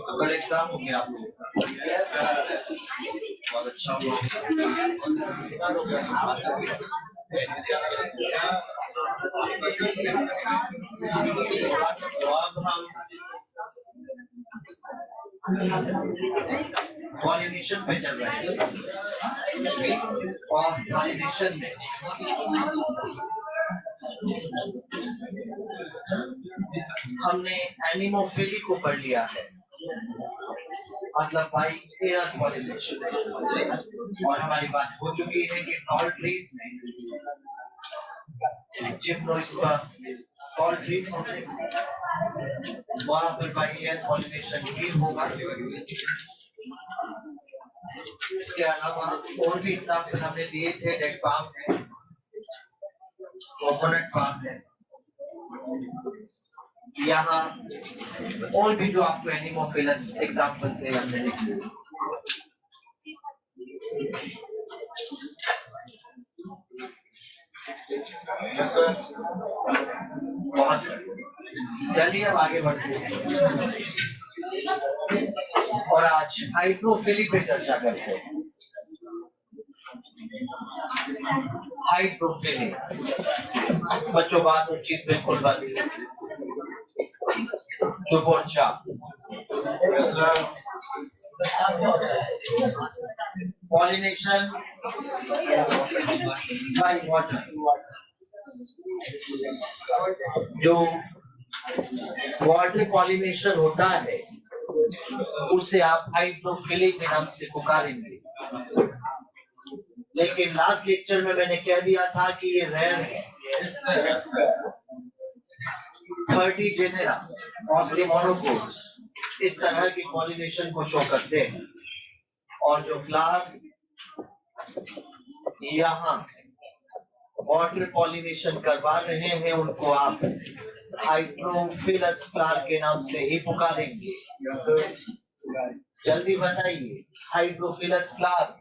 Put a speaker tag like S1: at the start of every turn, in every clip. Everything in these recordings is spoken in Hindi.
S1: अगर एग्जाम हो गया आप लोगों का बहुत अच्छा हुआ। तो अब हम पॉलिनेशन पे चल रहे हैं और पॉलिनेशन में हमने एनिमोफिली को पढ़ लिया है, मतलब बाई एयर पॉलिनेशन, और हमारी बात हो चुकी है कि टॉल ट्रीज में टॉल ट्रीज होते हैं, वहां पर बाई एयर पॉलिनेशन भी होगा। इसके अलावा और भी एग्जाम्पल हमने दिए थे, डेट पाम है, कोकोनट पाम है, यहाँ और भी जो आपको एनिमोफिलस एग्जाम्पल थे हमने लिखे। बहुत चलिए अब आगे बढ़ते हैं और आज हाइड्रोफिली पे चर्चा करते हैं। हाइड्रोफिली बच्चों, बात उस चीज बिल्कुल वाली जो पहुंचा पॉलिनेशन बाय वाटर, जो वाटर पॉलिनेशन होता है उसे आप हाइड्रोफिली के नाम से पुकारेंगे। लेकिन लास्ट लेक्चर में मैंने कह दिया था कि ये रेयर है। 30 जेनेरा मॉस्टली मोनोकोट्स इस तरह की पॉलिनेशन को शो करते हैं, और जो फ्लावर यहाँ वाटर पॉलिनेशन करवा रहे हैं उनको आप हाइड्रोफिलस फ्लावर के नाम से ही पुकारेंगे। जल्दी बताइए, हाइड्रोफिलस फ्लावर,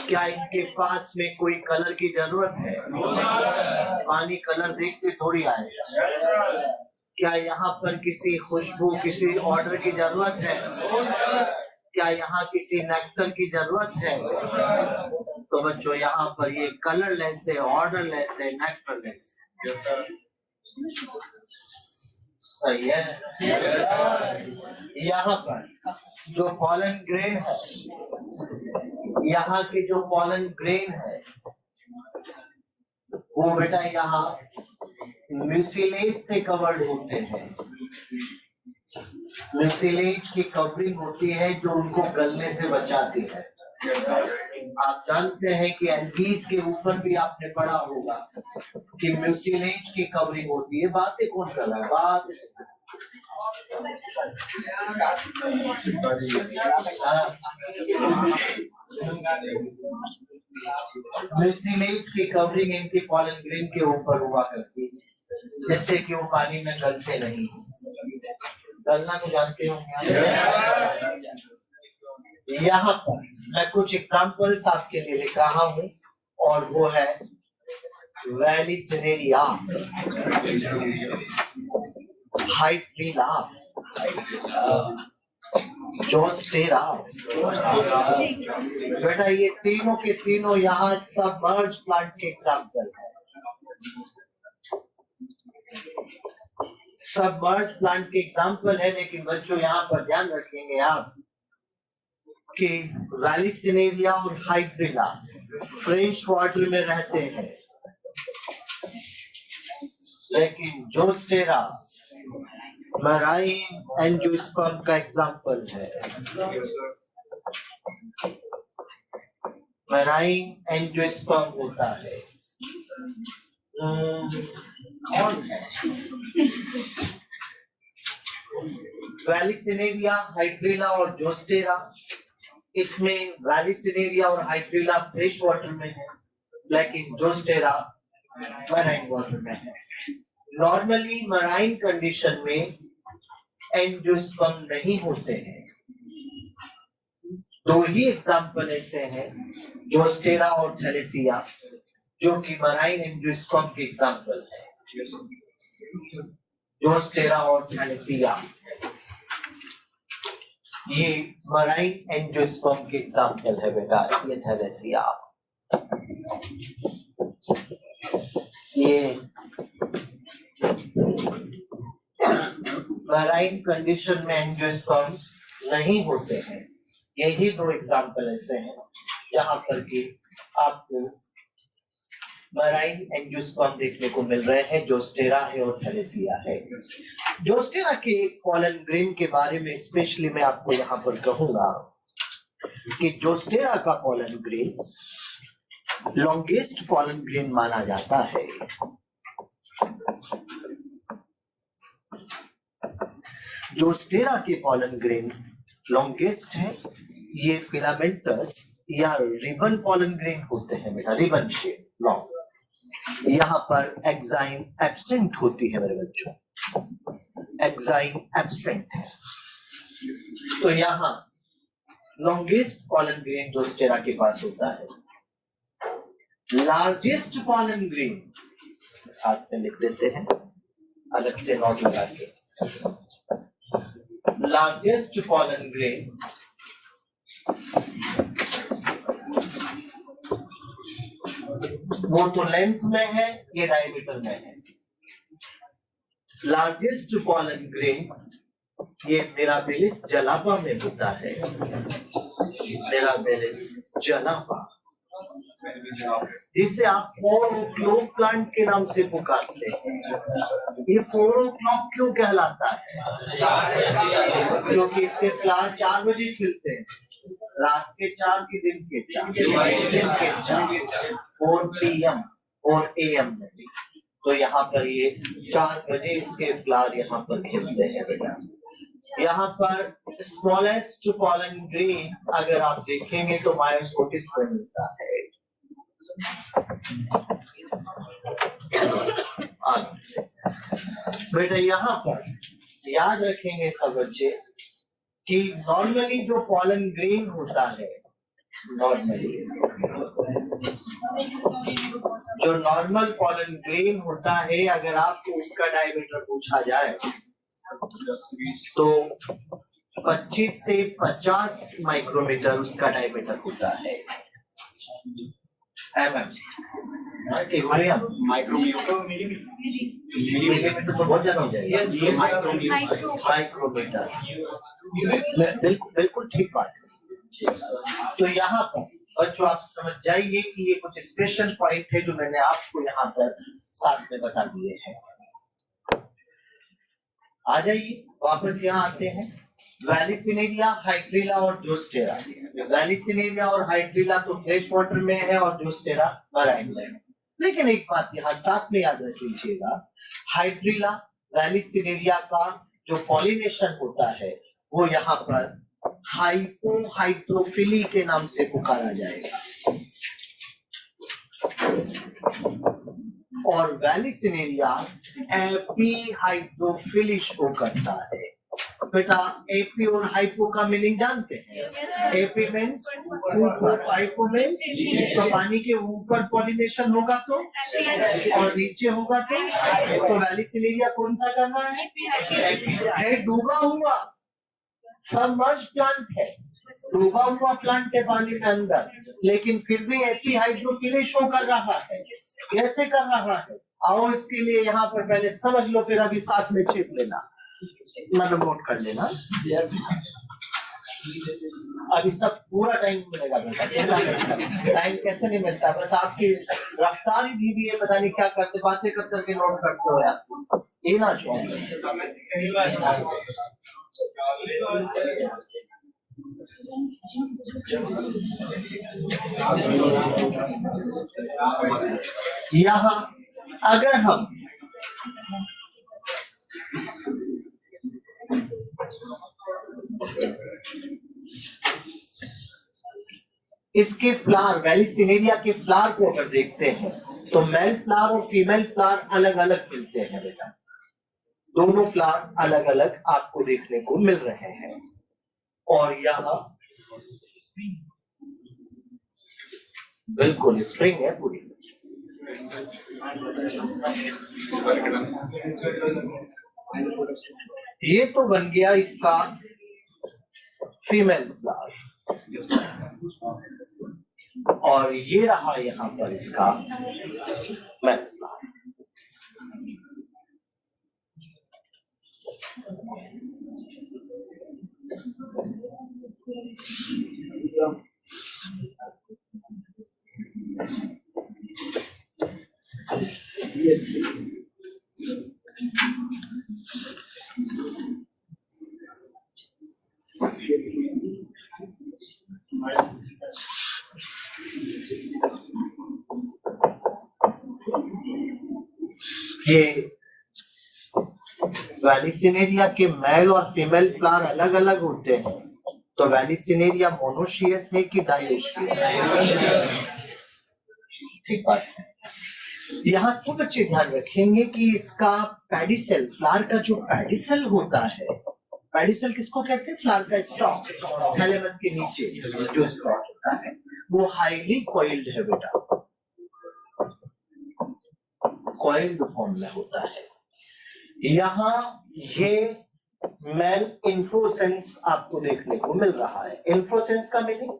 S1: क्या इनके पास में कोई कलर की जरूरत है? पानी कलर देखते थोड़ी आएगा। क्या यहाँ पर किसी खुशबू, किसी ऑर्डर की जरूरत है? क्या यहाँ किसी नेक्टर की जरूरत है? तो बच्चों यहाँ पर ये कलरलेस है, ऑर्डरलेस है, नेक्टरलेस है। सही है। यहाँ पर जो पॉलन ग्रेन है, यहाँ के जो पॉलन ग्रेन है वो बेटा यहाँ म्यूसिलेज से कवर्ड होते हैं। म्यूसिलेज की कवरिंग होती है जो उनको गलने से बचाती है। आप जानते हैं कि एल्गीज के ऊपर भी आपने पढ़ा होगा कि म्यूसिलेज की कवरिंग होती है। बातें कौन कर रहा है? बात म्यूसिलेज की कवरिंग इनकी पॉलन ग्रेन के ऊपर हुआ करती है, जिससे कि वो पानी में गलते नहीं। गलना तो जानते होंगे। यहाँ पर मैं कुछ एग्जांपल्स आपके लिए लिख रहा हूँ, और वो है वैलिसिनेरिया, हाइड्रिला, जोस्टेरा। बेटा ये तीनों के तीनों यहाँ सबमर्ज प्लांट के एग्जांपल है। सबमर्ज प्लांट के एग्जांपल है, लेकिन बच्चों यहाँ पर ध्यान रखेंगे आप कि वैलिसिनेरिया और हाइड्रिला फ्रेश वाटर में रहते हैं, लेकिन जोस्टेरा मराइन एंजियोस्पर्म का एग्जांपल है। मराइन एंजियोस्पर्म होता है। कौन है? वैलिसिनेरिया, हाइड्रिला और जोस्टेरा। इसमें वैलिसिनेरिया और हाइड्रिला फ्रेश वाटर में है, लेकिन जोस्टेरा मराइन वाटर में है। नॉर्मली मराइन कंडीशन में एंजियोस्पर्म नहीं होते हैं, दो ही एग्जाम्पल ऐसे हैं, जोस्टेरा और थैलेसिया, जो कि मराइन एंजियोस्पर्म के एग्जाम्पल है। जोस्टेरा और थैलेसिया ये मराइन एंजियोस्पर्म के एग्जाम्पल है बेटा। ये थैलेसिया, ये मराइन कंडीशन में एंजियोस्पर्म नहीं होते हैं। यही दो एग्जाम्पल ऐसे हैं जहां पर कि आपको मराइन एंजियोस्पर्म देखने को मिल रहे हैं। जोस्टेरा है और थैलेसिया है। जोस्टेरा के पॉलन ग्रेन के बारे में स्पेशली मैं आपको यहाँ पर कहूंगा कि जोस्टेरा का pollen grain longest pollen grain माना जाता है। जोस्टेरा के पॉलन ग्रेन लॉन्गेस्ट है। ये फिलामेंटस या रिबन पॉलन ग्रेन होते हैं बेटा, रिबन शेप लॉन्ग। यहाँ पर एक्साइन एब्सेंट होती है मेरे बच्चों, एक्साइन एब्सेंट है। तो यहाँ लॉन्गेस्ट पॉलन ग्रेन जोस्टेरा के पास होता है। लार्जेस्ट पॉलन ग्रेन साथ में लिख देते हैं, अलग से नोट लगा के। लार्जेस्ट पॉलन ग्रेन वो तो लेंथ में है, ये डायमीटर में है। लार्जेस्ट पॉलन ग्रेन ये मिराबिलिस जलापा में होता है। मिराबिलिस जलापा, जिसे आप 4 o'clock प्लांट के नाम से पुकारते हैं। ये 4 o'clock क्यों कहलाता है? क्योंकि इसके फ्लावर 4 बजे खिलते हैं, रात के 4 की दिन के 4 4 PM और AM में। तो यहाँ पर ये 4 बजे इसके फ्लावर यहाँ पर खिलते हैं बेटा। यहाँ पर स्मॉलेस्ट पॉलन ग्रेन अगर आप देखेंगे तो मायोस्कोटिस में मिलता है। बेटा यहाँ पर याद रखेंगे सब बच्चे कि नॉर्मली जो पॉलन ग्रेन होता है, नॉर्मली जो नॉर्मल पॉलन ग्रेन होता है, अगर आपको उसका डायमीटर पूछा जाए तो 25 से 50 माइक्रोमीटर उसका डायमीटर होता है। मिलीमीटर तो बहुत ज्यादा हो जाएगा। माइक्रोमीटर, बिल्कुल बिल्कुल ठीक बात है। तो यहाँ पर बच्चों आप समझ जाइए कि ये कुछ स्पेशल पॉइंट है जो मैंने आपको यहाँ पर साथ में बता दिए हैं। आ जाइए वापस यहाँ आते हैं। वैलिसिनेरिया, हाइड्रिला और जोस्टेरा। वैलिसिनेरिया और हाइड्रिला तो फ्रेश वाटर में है और जोस्टेरा मराइन में है। लेकिन एक बात यहाँ साथ में याद रख लीजिएगा, हाइड्रिला वैलिसिनेरिया का जो पॉलिनेशन होता है वो यहाँ पर हाइपोहाइड्रोफिली के नाम से पुकारा जाएगा। और वैलिसिनेरिया एपीहाइड्रोफिली शो करता है। बेटा एपी और हाइपो का मीनिंग जानते हैं? एपी मीन्स ऊपर, हाइपो मीन्स तो पानी के ऊपर पॉलिनेशन होगा तो, और नीचे होगा तो वैलिसिनेरिया कौन सा करना है? एपी है, डूबा हुआ सबमर्ज प्लांट है, डूबा हुआ प्लांट है पानी के अंदर, लेकिन फिर भी एपीहाइड्रोफिली शो कर रहा है। कैसे कर रहा है? आओ इसके लिए यहाँ पर पहले समझ लो, फिर अभी साथ में चेक लेना, मतलब नोट कर लेना। अभी सब पूरा टाइम मिलेगा बेटा, टाइम कैसे नहीं मिलता, बस आपकी रफ्तार ही धीमी है, पता नहीं क्या करते, बातें कर करके नोट करते हो यार, ये ना शौक। यहाँ अगर हम इसके फ्लावर, वैलिसिनेरिया के फ्लावर को अगर देखते हैं तो मेल फ्लावर और फीमेल फ्लावर अलग अलग मिलते हैं बेटा। दोनों फ्लावर अलग अलग आपको देखने को मिल रहे हैं। और यहाँ बिल्कुल स्प्रिंग है पूरी। ये तो बन गया इसका फीमेल फ्लावर, और ये रहा यहाँ पर इसका मेल फ्लावर। ये वैलिसिनेरिया के मेल और फीमेल फ्लावर अलग अलग होते हैं, तो वैलिसिनेरिया मोनोशियस है कि डायोशियस? ठीक बात है। यहाँ सब बच्चे ध्यान रखेंगे कि इसका पेडिसेल, फ्लावर का जो पेडिसेल होता है, पेडिसेल किसको कहते हैं? फ्लावर का स्टॉक, थैलेमस के नीचे जो स्टॉक होता है वो हाईली कॉइल्ड है बेटा, कॉइल्ड फॉर्म में होता है। यहाँ ये मेल इन्फ्लोरेसेंस आपको देखने को मिल रहा है। इन्फ्लोरेसेंस का मीनिंग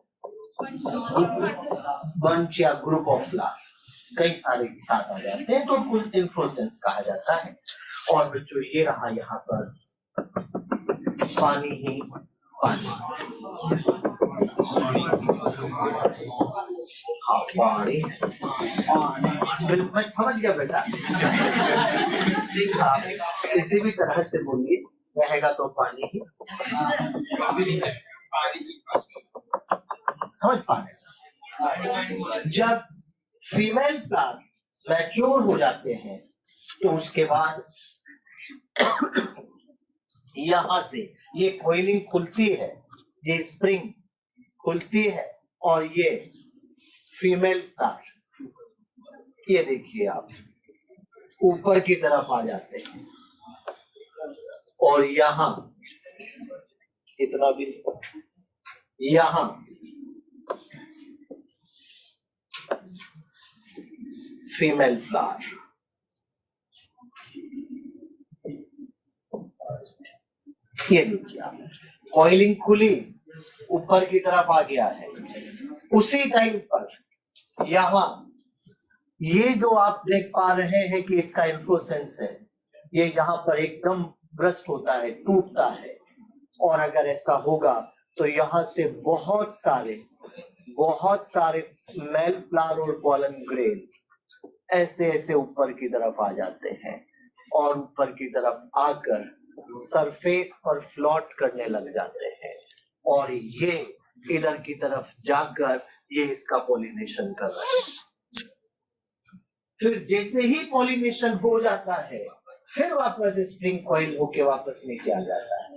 S1: बंच या ग्रुप ऑफ फ्लावर, कई सारे एक साथ आ जाते हैं तो कुल इन्फ्लोरेसेंस कहा जाता है। और बच्चों ये रहा यहाँ पर पानी ही पानी, बिल्कुल मैं समझ गया बेटा। किसी भी तरह से बोलिए, रहेगा तो पानी ही, समझ पा रहे। जब फीमेल फ्लावर मैच्योर हो जाते हैं तो उसके बाद यहां से ये कोइलिंग खुलती है, ये स्प्रिंग खुलती है, और ये फीमेल फ्लावर ये देखिए आप ऊपर की तरफ आ जाते हैं, और यहाँ इतना भी यहाँ फीमेल फ्लावर, ये देखिए आप कॉइलिंग खुली, ऊपर की तरफ आ गया है। उसी टाइम पर यहाँ ये जो आप देख पा रहे हैं कि इसका इन्फ्लोरेसेंस है, ये यहाँ पर एकदम ब्रस्ट होता है, टूटता है, और अगर ऐसा होगा तो यहाँ से बहुत सारे मेल फ्लावर और पॉलन ग्रेन ऐसे ऐसे ऊपर की तरफ आ जाते हैं, और ऊपर की तरफ आकर सरफेस पर फ्लोट करने लग जाते हैं, और ये इधर की तरफ जाकर ये इसका पॉलिनेशन कर रहे हैं। फिर जैसे ही पॉलिनेशन हो जाता है, फिर वापस स्प्रिंग कॉइल होके वापस नीचे आ जाता है।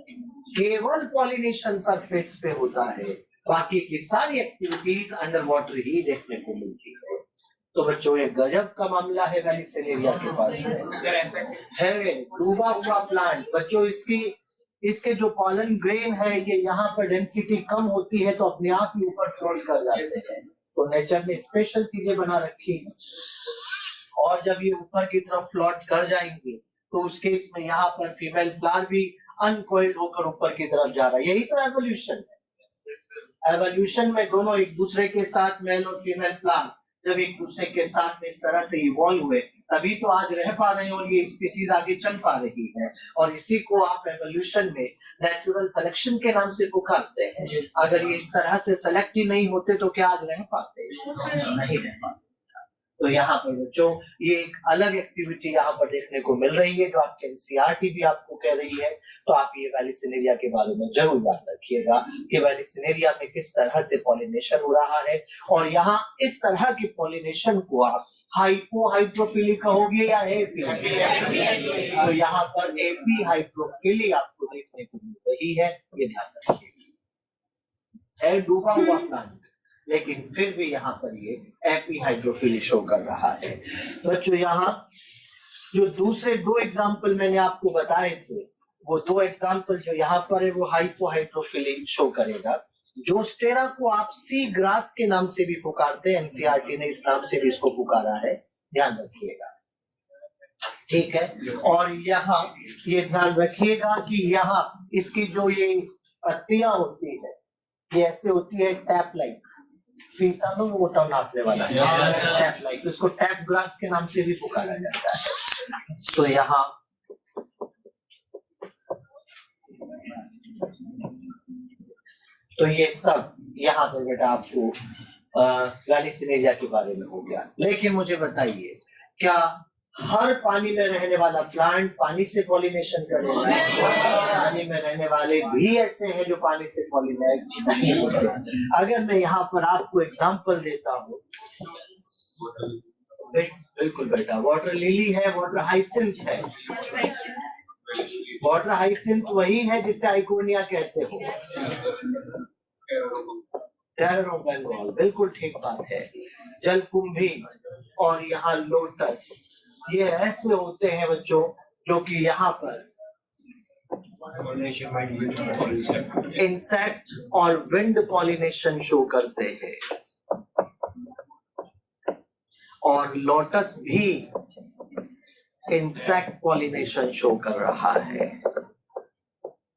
S1: केवल पॉलिनेशन सरफेस पे होता है, बाकी की सारी एक्टिविटीज अंडर वाटर ही देखने को मिलती है। तो बच्चों ये गजब का मामला है वैलिसिनेरिया के पास है, डूबा हुआ प्लांट। बच्चों इसके जो पॉलन ग्रेन है ये यहाँ पर डेंसिटी कम होती है तो अपने आप ही ऊपर फ्लोट कर जाते हैं। तो नेचर ने स्पेशल चीजें बना रखी, और जब ये ऊपर की तरफ फ्लोट कर जाएंगे तो उस केस में यहाँ पर फीमेल फ्लावर भी अनकॉइल्ड होकर ऊपर की तरफ जा रहा है। यही तो एवोल्यूशन है। एवोल्यूशन में दोनों एक दूसरे के साथ, मेल और फीमेल फ्लावर जब एक दूसरे के साथ में इस तरह से इवॉल्व हुए, तभी तो आज रह पा रहे हैं और ये स्पीसीज आगे चल पा रही है। और इसी को आप एवोल्यूशन में नेचुरल सिलेक्शन के नाम से पुकारते हैं। अगर ये इस तरह से सेलेक्ट ही नहीं होते तो क्या आज रह पाते? नहीं रह पाते। तो यहाँ पर बच्चों ये एक अलग एक्टिविटी यहाँ पर देखने को मिल रही है, जो आपके एनसीईआरटी भी आपको कह रही है। तो आप ये वैलिसिनेरिया के बारे में जरूर याद रखिएगा कि वैलिसिनेरिया में किस तरह से पॉलिनेशन हो रहा है, और यहाँ इस तरह की पॉलिनेशन को आप हाइपो हाइड्रोफिली कहोगे या एपी? तो यहाँ पर एपी हाइड्रोफिली आपको देखने को मिल रही है, ये ध्यान रखिएगा। है डूबा हुआ प्लांट, लेकिन फिर भी यहाँ पर ये एपी हाइड्रोफिली शो कर रहा है। बच्चों यहाँ जो दूसरे दो एग्जाम्पल मैंने आपको बताए थे, वो दो एग्जाम्पल जो यहाँ पर है वो हाइपो हाइड्रोफिली शो करेगा। जोस्टेरा को आप सी ग्रास के नाम से भी पुकारते हैं, एनसीईआरटी ने इस नाम से भी इसको पुकारा है, ध्यान रखिएगा। ठीक है, और यहाँ ये ध्यान रखिएगा कि यहाँ इसकी जो ये पत्तियां होती है ये ऐसे होती है टैप लाइक, फीसानो वो तो नापने वाला टैप लाइक, इसको टैप ग्रास के नाम से भी पुकारा जाता है। तो यहाँ तो ये सब यहाँ पर बेटा आपको वैलिसिनेरिया के बारे में हो गया। लेकिन मुझे बताइए, क्या हर पानी में रहने वाला प्लांट पानी से पॉलिनेशन करेगा? पानी में रहने वाले भी ऐसे हैं जो पानी से पॉलिनेट नहीं होते। अगर मैं यहाँ पर आपको एग्जांपल देता हूँ, बिल्कुल बेटा, वाटर लिली है, वाटर हाइसिंथ है। वाटर हाइसिंथ वही है जिसे आइकोनिया कहते हो, टेरर ऑफ बंगाल, बिल्कुल ठीक बात है। जलकुंभी और यहाँ लोटस, ये ऐसे होते हैं बच्चों जो कि यहाँ पर इंसेक्ट और विंड पॉलिनेशन शो करते हैं, और लोटस भी इंसेक्ट पॉलिनेशन शो कर रहा है।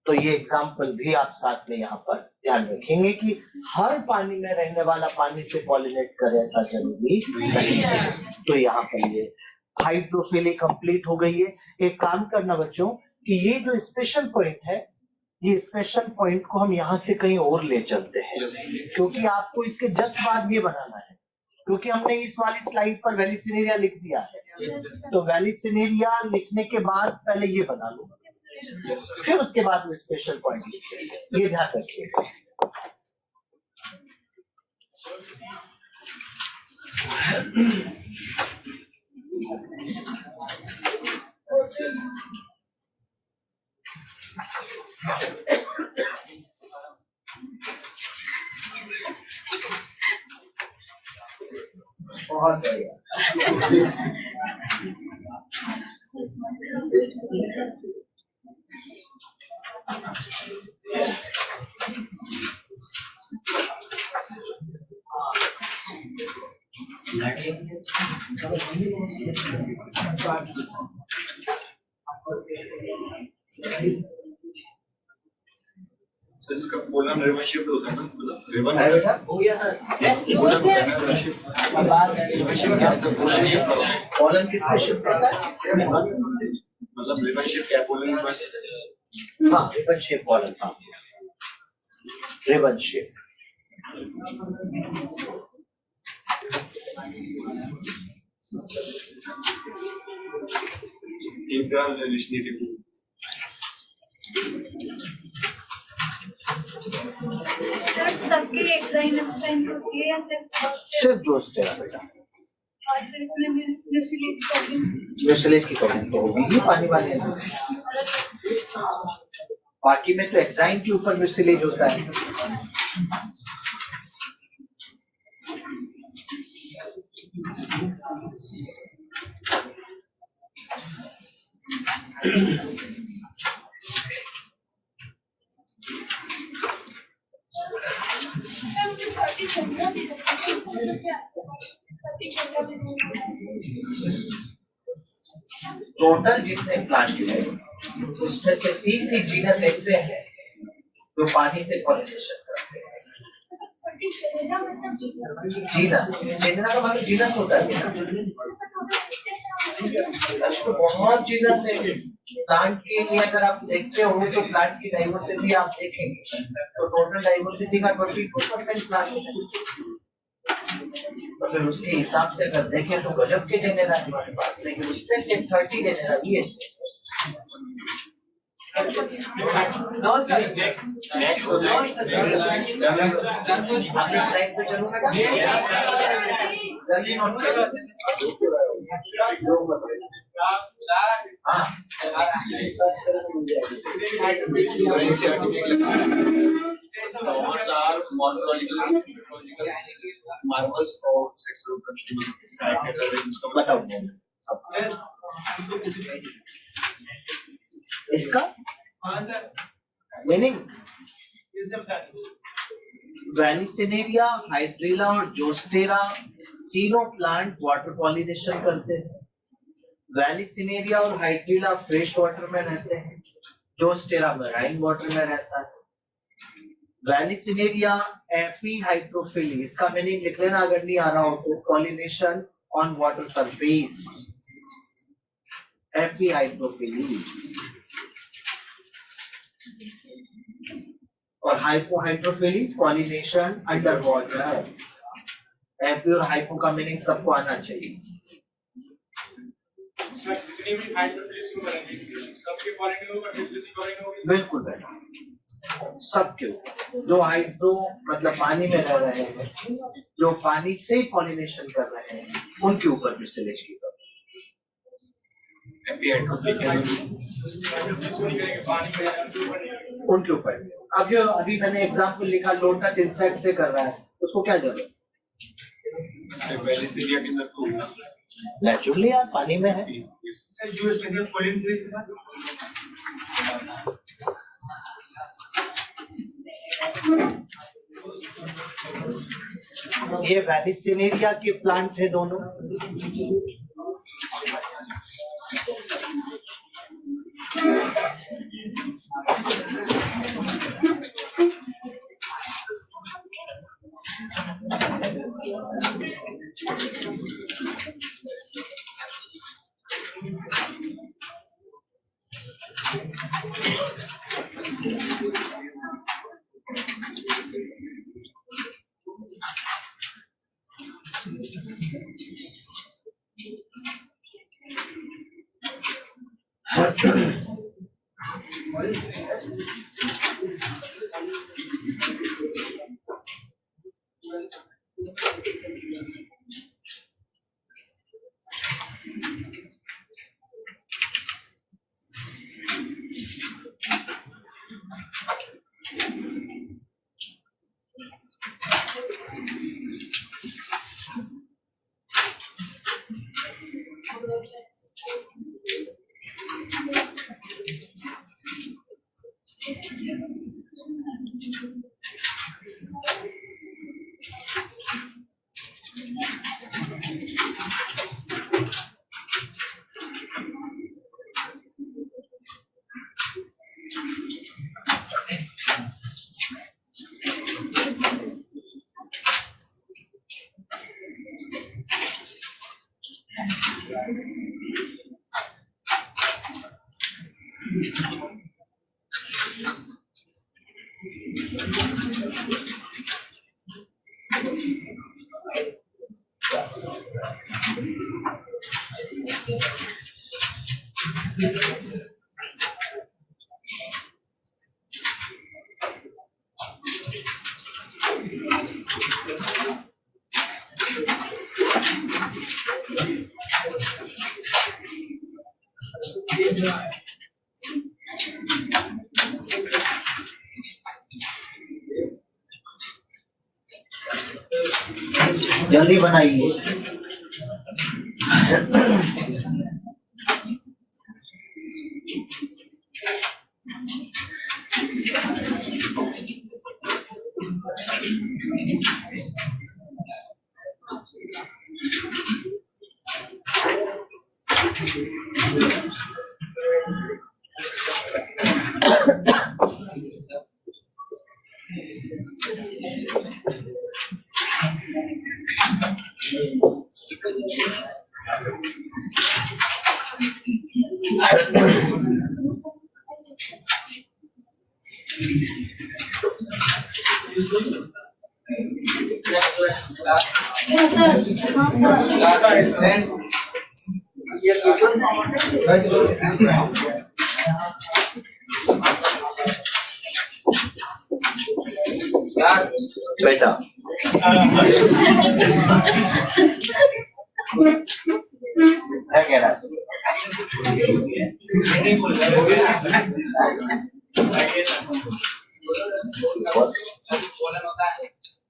S1: तो ये एग्जाम्पल भी आप साथ में यहाँ पर ध्यान रखेंगे कि हर पानी में रहने वाला पानी से पॉलिनेट करे ऐसा जरूरी नहीं है। तो यहाँ पर ये हाइड्रोफिली कंप्लीट हो गई है। एक काम करना बच्चों कि ये जो स्पेशल पॉइंट है, ये स्पेशल पॉइंट को हम यहाँ से कहीं और ले चलते हैं, क्योंकि आपको इसके जस्ट बाद ये बनाना है, क्योंकि हमने इस वाली स्लाइड पर वैलिसिनेरिया लिख दिया है। तो वैलिसिनेरिया लिखने के बाद पहले ये बना लो, फिर उसके बाद वो स्पेशल पॉइंट लिखिए, ये ध्यान रखिएगा। बहुत बढ़िया।
S2: इसका कॉलम रिबन शिफ्ट होता है ना, रिबन
S1: है बेटा,
S2: हो गया सर। रिबन शिफ्ट क्या है?
S1: कॉलन किस पे शिफ्ट होता है?
S2: मतलब रिबन शिफ्ट क्या कॉलम बस?
S1: हाँ, रिबन शेप कॉलन, हाँ, रिबन शेप।
S3: सबके एग्जाइन असाइन होती है या
S1: सिर्फ जोस्टेरा बेटा,
S3: और फिर इसमें म्यूसिलेज प्रॉब्लम,
S1: म्यूसिलेज की प्रॉब्लम तो होगी ही पानी वाले हैं। बाकी में तो एग्जाइन के ऊपर म्यूसिलेज होता है। टोटल जितने प्लांट हैं उसमें से 30 ही जीनस ऐसे हैं जो पानी से पॉलिनेशन करते हैं। जीनस, जीनस का मतलब जीनस होता है तो बहुत जीनस है। प्लांट के लिए अगर आप देखते हो तो प्लांट की डाइवर्सिटी आप देखेंगे तो टोटल डाइवर्सिटी का 22% प्लांट है। तो फिर उसके हिसाब से अगर देखें तो गजब के जेनेरा है हमारे पास, लेकिन उसमें से 30 जेनेरा ये आगे स्लाइड पे चलो बेटा, जल्दी नोट करो।
S2: Flowers are morphological, marvels of sexual construction.
S1: बताओ इसका मीनिंग, वैलिसिनेरिया, हाइड्रिला और जोस्टेरा तीनों प्लांट वाटर पॉलिनेशन करते हैं। वैलिसिनेरिया और हाइड्रिला फ्रेश वाटर में रहते हैं, जोस्टेरा मराइन वाटर में रहता है। वैलिसिनेरिया एपीहाइड्रोफिली, इसका मीनिंग लिख लेना अगर नहीं आ रहा हो तो, पॉलिनेशन ऑन वाटर सरफेस, एपीहाइड्रोफिली। और hypohydrophily, pollination under water. AP और हाइपो का मीनिंग सबको आना चाहिए। बिल्कुल बेटा, सबके जो हाइड्रो मतलब पानी में रह रहे हैं, जो पानी से पॉलिनेशन कर रहे हैं, उनके ऊपर भी सिलेक्ट की उनके ऊपर। अब जो अभी मैंने एग्जाम्पल लिखा लोटस इंसेक्ट से कर रहा है, उसको क्या जरूरत? नेचुरली यार पानी में है। ये वैलिसिनेरिया के प्लांट है दोनों। जल्दी बनाइए। बेटा क्या कह रहा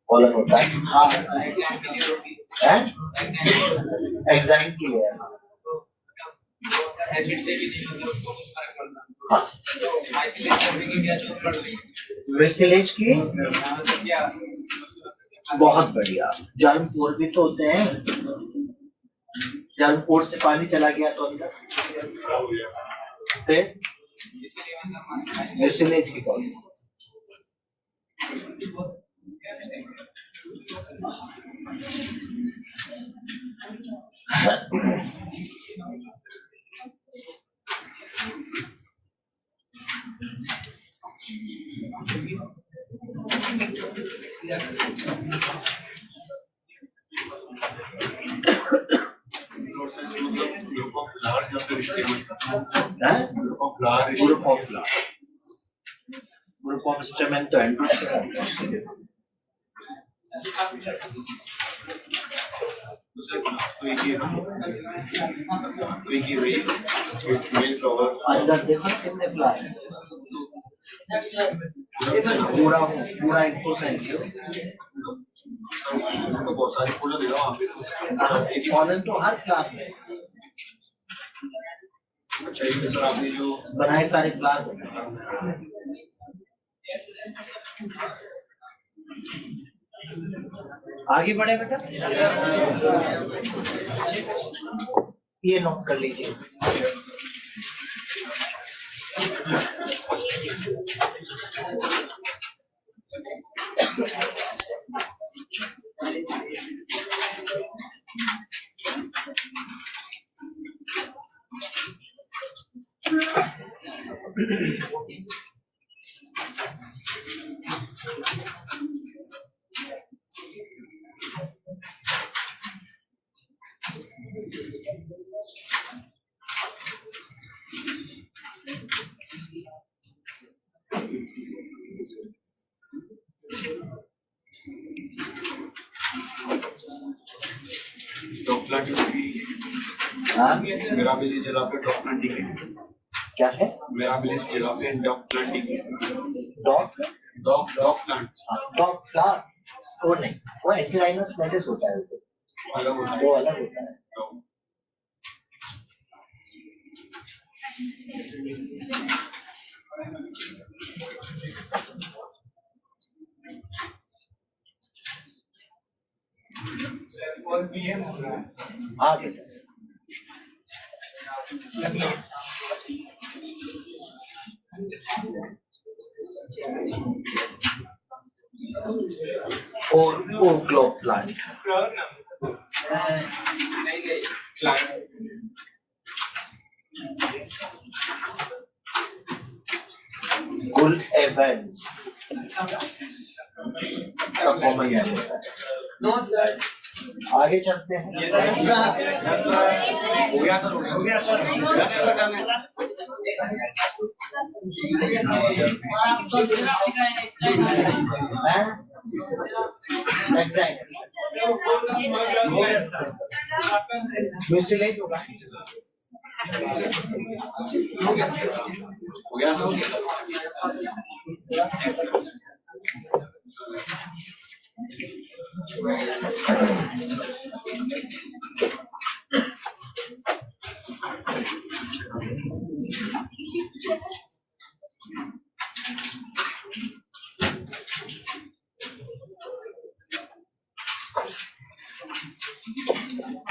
S1: कॉलर होता है एग्जाम के लिए। वेसिलेज की बहुत बढ़िया। जर्मपोर भी तो होते हैं, जर्मपोर से पानी चला गया तो अंदर, फिर वेसिलेज की प्रॉब्लम।
S2: ग्रुप ऑफ फ्लावर या फिर रिश्ते में
S1: group of flower, group of स्टेमन तो एंडोस्टेमन। अंदर देखो कितने फ्लावर हैं, पूरा पूरा इन्फोसेंस।
S2: तो बहुत सारे फूल दे रहा हूँ
S1: पॉलन तो हर फ्लावर में।
S2: अच्छा ये सर आपने जो
S1: बनाए सारे फ्लावर बनाए। आगे बढ़े बेटा, ये नोट कर लीजिए।
S2: मेरा भी जला पे डॉग प्लांटिंग है।
S1: क्या है?
S2: मेरा भी जला पे डॉग प्लांटिंग है।
S1: Dog
S2: dog plant,
S1: dog flower वो नहीं, वो एंटीराइनस मैटिस होता है,
S2: अलग होता है,
S1: वो अलग होता है। आगे सर, और ओग्लो प्लांट, गुल एवेंस का कॉमन नेम होता है। आगे चलते हैं।
S2: हो गया सर।
S1: म्यूसिलेज होगा।
S2: हो गया सर।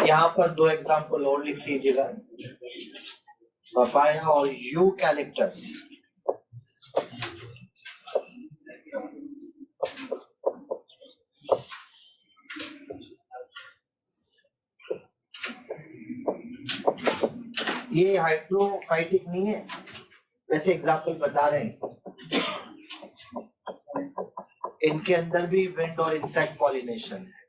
S1: यहाँ पर दो एग्जाम्पल और लिख लीजिएगा, पपाया और यूकैलिप्टस। ये हाइड्रोफाइटिक नहीं है, वैसे एग्जाम्पल बता रहे हैं। इनके अंदर भी विंड और इंसेक्ट पॉलिनेशन है।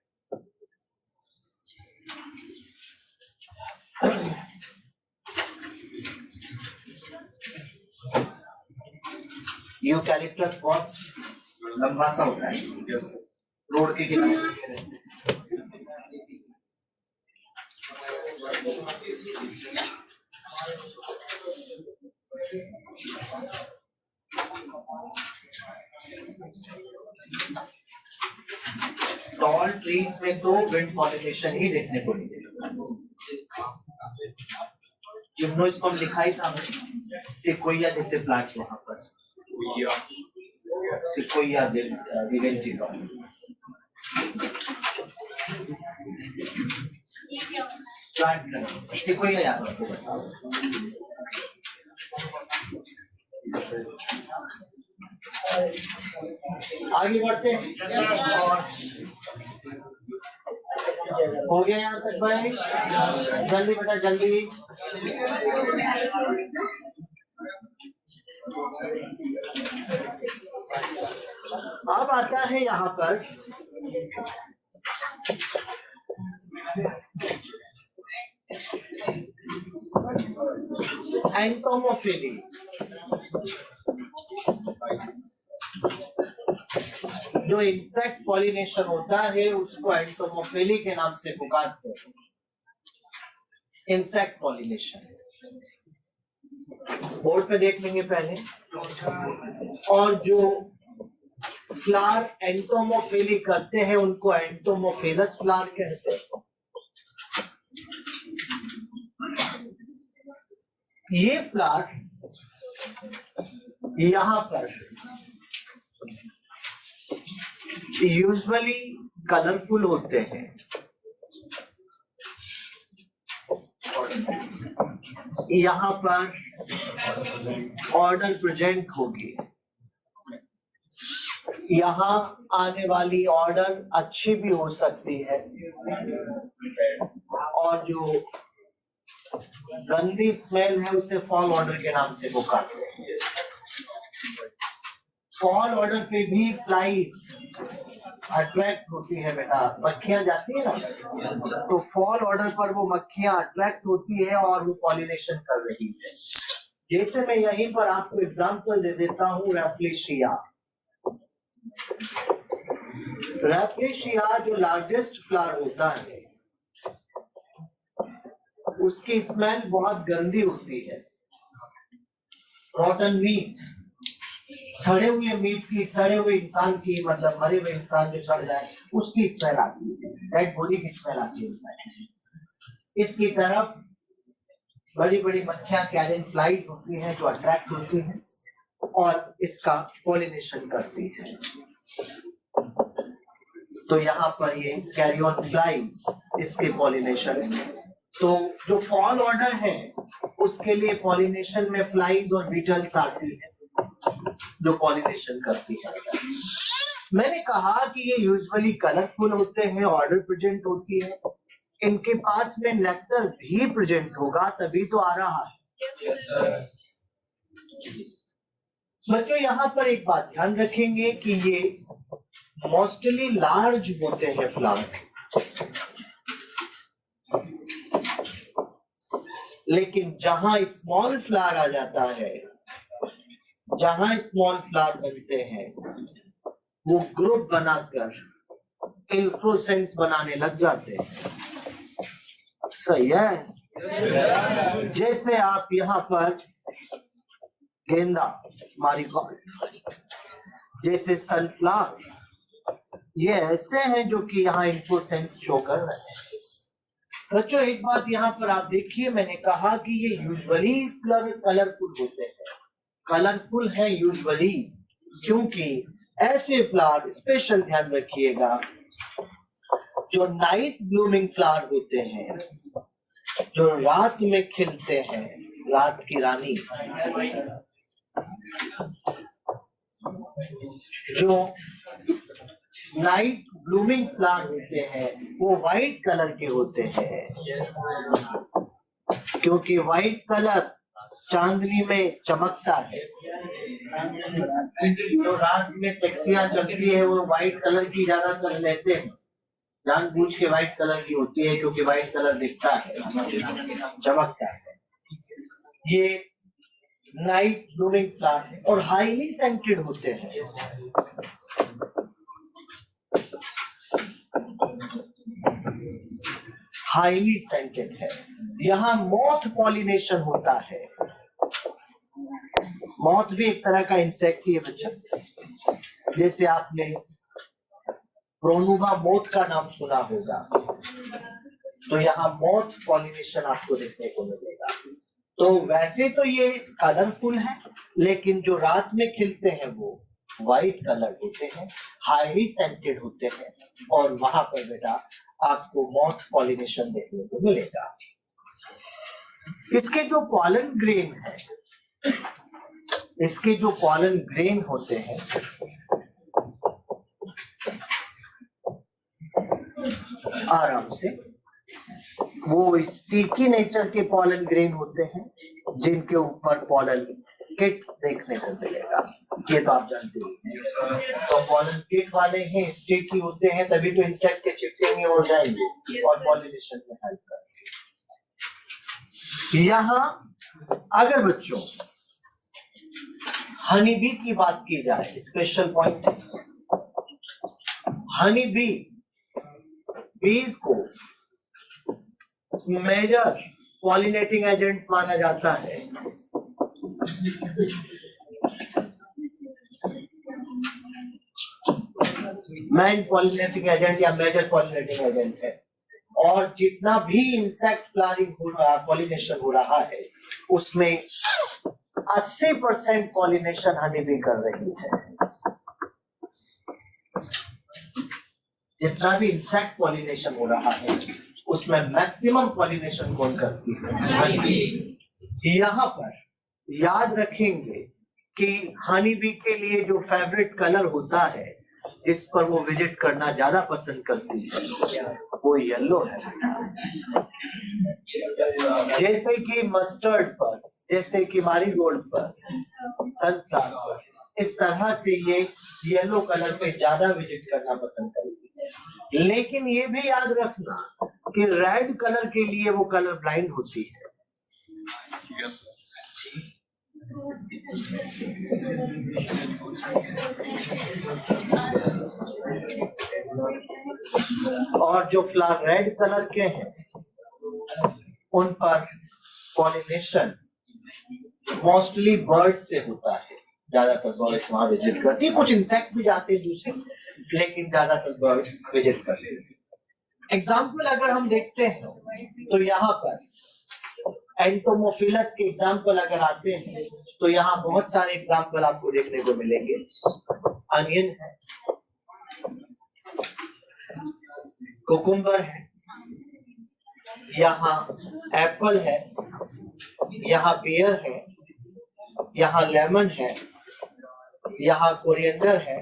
S1: यूकैलिप्टस बहुत लंबा सा होता है, रोड के किनारे रहते हैं। टॉल ट्रीज में तो विंड पॉलिनेशन ही देखने को मिलेगा। जिम्नोस्पर्म दिखाई था सिकोया जैसे प्लांट वहां पर सिकोया विवेंटिका प्लांट का सिकोया याद रखो बस आगे बढ़ते हैं और हो गया यहाँ तक भाई जल्दी बेटा जल्दी अब आता है यहाँ पर एंटोमोफिली जो इंसेक्ट पॉलिनेशन होता है उसको एंटोमोफिली के नाम से पुकारते हैं इंसेक्ट पॉलिनेशन बोर्ड पे देख लेंगे पहले और जो फ्लावर एंटोमोफिली करते हैं उनको एंटोमोफिलस फ्लावर कहते हैं। ये फ्लावर यहाँ पर यूजुअली कलरफुल होते हैं यहाँ पर ऑर्डर प्रेजेंट होगी यहाँ आने वाली ऑर्डर अच्छी भी हो सकती है और जो गंदी स्मेल है उसे फॉल ऑर्डर के नाम से पुकारते हैं। फॉल ऑर्डर पे भी फ्लाइज अट्रैक्ट होती है बेटा मक्खियां जाती है ना तो फॉल ऑर्डर पर वो मक्खियां अट्रैक्ट होती है और वो पॉलिनेशन कर रही है। जैसे मैं यहीं पर आपको एग्जांपल दे देता हूँ रैफ्लेशिया जो लार्जेस्ट फ्लावर होता है उसकी स्मेल बहुत गंदी होती है। रॉटन मीट सड़े हुए मीट की सड़े हुए इंसान की मतलब मरे हुए इंसान जो सड़ जाए उसकी स्मेल आती है डेड बॉडी की स्मेल आती है। इसकी तरफ बड़ी बड़ी मक्खियां कैरियन फ्लाइज होती हैं जो अट्रैक्ट होती हैं और इसका पॉलिनेशन करती है। तो यहाँ पर ये कैरियन फ्लाइज इसके पॉलिनेशन तो जो फॉल ऑर्डर है उसके लिए पॉलिनेशन में फ्लाइज और बीटल्स आती है जो पॉलिनेशन करती है। मैंने कहा कि ये यूजुअली कलरफुल होते हैं ऑर्डर प्रेजेंट होती है इनके पास में नेक्टर भी प्रेजेंट होगा तभी तो आ रहा है। बच्चों यहाँ पर एक बात ध्यान रखेंगे कि ये मोस्टली लार्ज होते हैं फ्लावर लेकिन जहां स्मॉल फ्लावर आ जाता है जहां स्मॉल फ्लावर बनते हैं वो ग्रुप बनाकर इन्फ्लोरेसेंस बनाने लग जाते हैं। सही है जैसे आप यहाँ पर गेंदा मारीगोल्ड जैसे सनफ्लावर ये ऐसे हैं जो कि यहाँ इन्फ्लोरेसेंस शो कर रहे हैं। बच्चों एक बात यहाँ पर आप देखिए मैंने कहा कि ये यूजुअली कलरफुल होते हैं कलरफुल है यूजुअली क्योंकि ऐसे फ्लावर स्पेशल ध्यान रखिएगा जो नाइट ब्लूमिंग फ्लावर होते हैं जो रात में खिलते हैं रात की रानी जो नाइट ब्लूमिंग फ्लावर होते हैं वो वाइट कलर के होते हैं क्योंकि वाइट कलर चांदनी में चमकता है। तो रात में टैक्सियां चलती है वो व्हाइट कलर की ज्यादातर लेते हैं जानबूझ के व्हाइट कलर की होती है क्योंकि व्हाइट कलर दिखता है चमकता है। ये नाइट ब्लूमिंग फ्लावर है और हाईली सेंटेड होते हैं। हाईली सेंटेड है। यहाँ मॉथ पॉलिनेशन होता है। मॉथ भी एक तरह का इंसेक्ट ही है बच्चा। जैसे आपने प्रोनुवा मोथ का नाम सुना होगा तो यहाँ मॉथ पॉलिनेशन आपको देखने को मिलेगा। तो वैसे तो ये कलरफुल है, लेकिन जो रात में खिलते हैं वो व्हाइट कलर होते हैं, हाईली सेंटेड होते हैं, और वहां पर बेटा आपको मॉथ पॉलिनेशन देखने को मिलेगा। इसके जो पॉलन ग्रेन है, इसके जो पॉलन ग्रेन होते हैं, आराम से वो स्टिकी नेचर के पॉलन ग्रेन होते हैं, जिनके ऊपर पॉलन किट देखने को मिलेगा। ये तो आप जानते हैं। तो पॉलन किट वाले हैं, स्टिकी होते हैं, तभी तो इंसेक्ट के चिपकेंगे और जाएंगे और पॉलिनेशन में हेल्प करेंगे। यहाँ अगर बच्चों हनी बी की बात की जाए, स्पेशल पॉइंट है, हनी बी बीज को मेजर पॉलिनेटिंग एजेंट माना जाता है। मेन पॉलिनेटिंग एजेंट या मेजर पॉलिनेटिंग एजेंट है, और जितना भी इंसेक्ट फ्लावरिंग हो रहा, पॉलिनेशन हो रहा है, उसमें 80% पॉलिनेशन हनी बी कर रही है। जितना भी इंसेक्ट पॉलिनेशन हो रहा है, उसमें मैक्सिमम पॉलिनेशन कौन करती है? Honey bee. यहाँ पर याद रखेंगे कि हनी बी के लिए जो फेवरेट कलर होता है, जिस पर वो विजिट करना ज्यादा पसंद करती है, वो येलो है। जैसे कि मस्टर्ड पर, जैसे कि मैरीगोल्ड पर, सनफ्लावर पर, इस तरह से ये येलो कलर पे ज्यादा विजिट करना पसंद करती है। लेकिन ये भी याद रखना कि रेड कलर के लिए वो कलर ब्लाइंड होती है। और जो फ्लावर रेड कलर के हैं, उन पर पॉलिनेशन मोस्टली बर्ड्स से होता है। ज्यादातर बर्ड्स वहां विजिट करती है, कुछ इंसेक्ट भी जाते हैं दूसरे, लेकिन ज्यादातर बर्ड्स विजिट करते हैं। एग्जाम्पल अगर हम देखते हैं तो यहाँ पर एंटोमोफिलस के एग्जाम्पल अगर आते हैं, तो यहाँ बहुत सारे एग्जाम्पल आपको देखने को मिलेंगे। अनियन है, कुकुम्बर है, यहाँ एप्पल है, यहाँ पेयर है, यहाँ लेमन है, यहाँ कोरिएंडर है,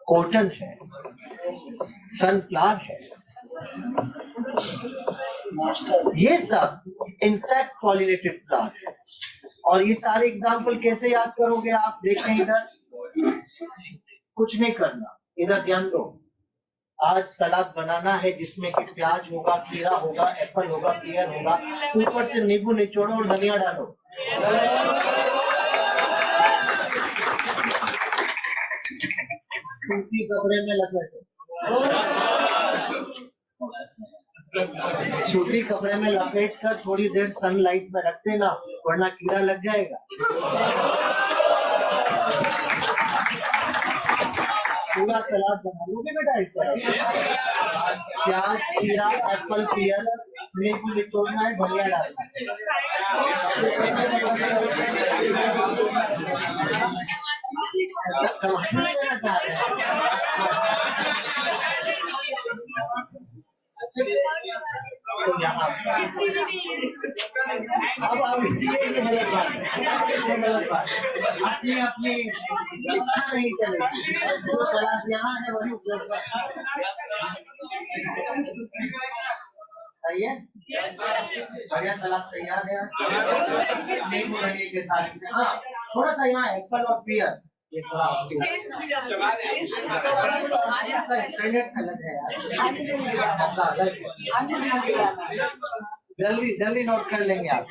S1: कॉटन है, सनफ्लावर है। ये सब इंसेक्ट पॉलिनेटेड फ्लावर है। और ये सारे एग्जाम्पल कैसे याद करोगे आप? देखें इधर, कुछ नहीं करना, इधर ध्यान दो। आज सलाद बनाना है जिसमें कि प्याज होगा, खीरा होगा, एप्पल होगा, पेयर होगा, ऊपर से नींबू निचोड़ो और धनिया डालो। सूती कपड़े में लपेटो, सूती कपड़े में लपेट कर थोड़ी देर सनलाइट में रख देना, वरना कीड़ा लग जाएगा। पूरा सलाद बना लोगे बेटा इस तरह से। प्याज, खीरा, एप्पल, पेयर, नींबू निचोड़ना है, धनिया डालना है। तो यहाँ अब ये गलत बात है, ये गलत बात है। अपनी अपनी इच्छा नहीं चलेगी, जो सलाद यहाँ है वही उपलब्ध है। सही है, बढ़िया सलाद तैयार है नींबू धनिया के साथ। हाँ, थोड़ा सा यहाँ एप्पल और पेयर, ये थोड़ा स्टैंडर्ड सलाद है यार, जल्दी जल्दी नोट कर लेंगे आप।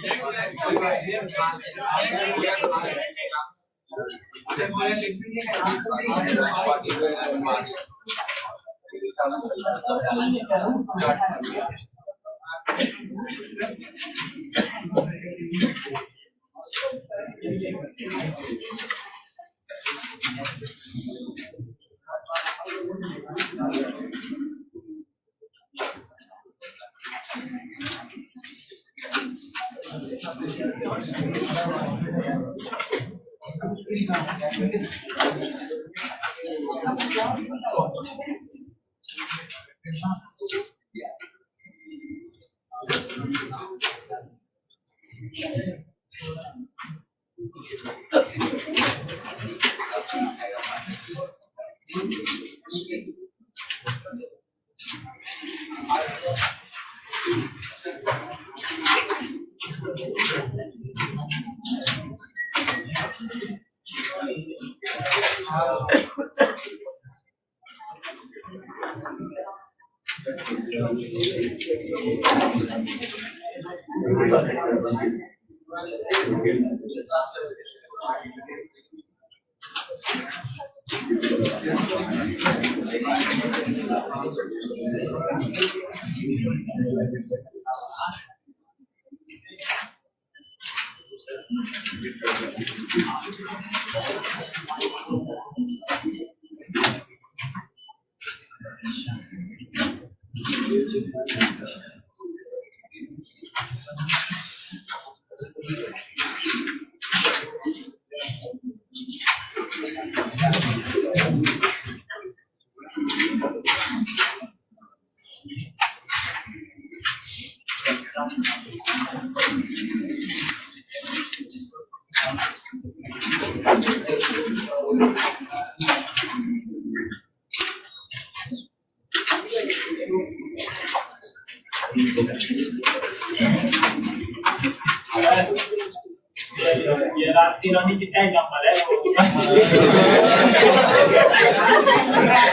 S4: ये रात रानी किसका एग्जांपल है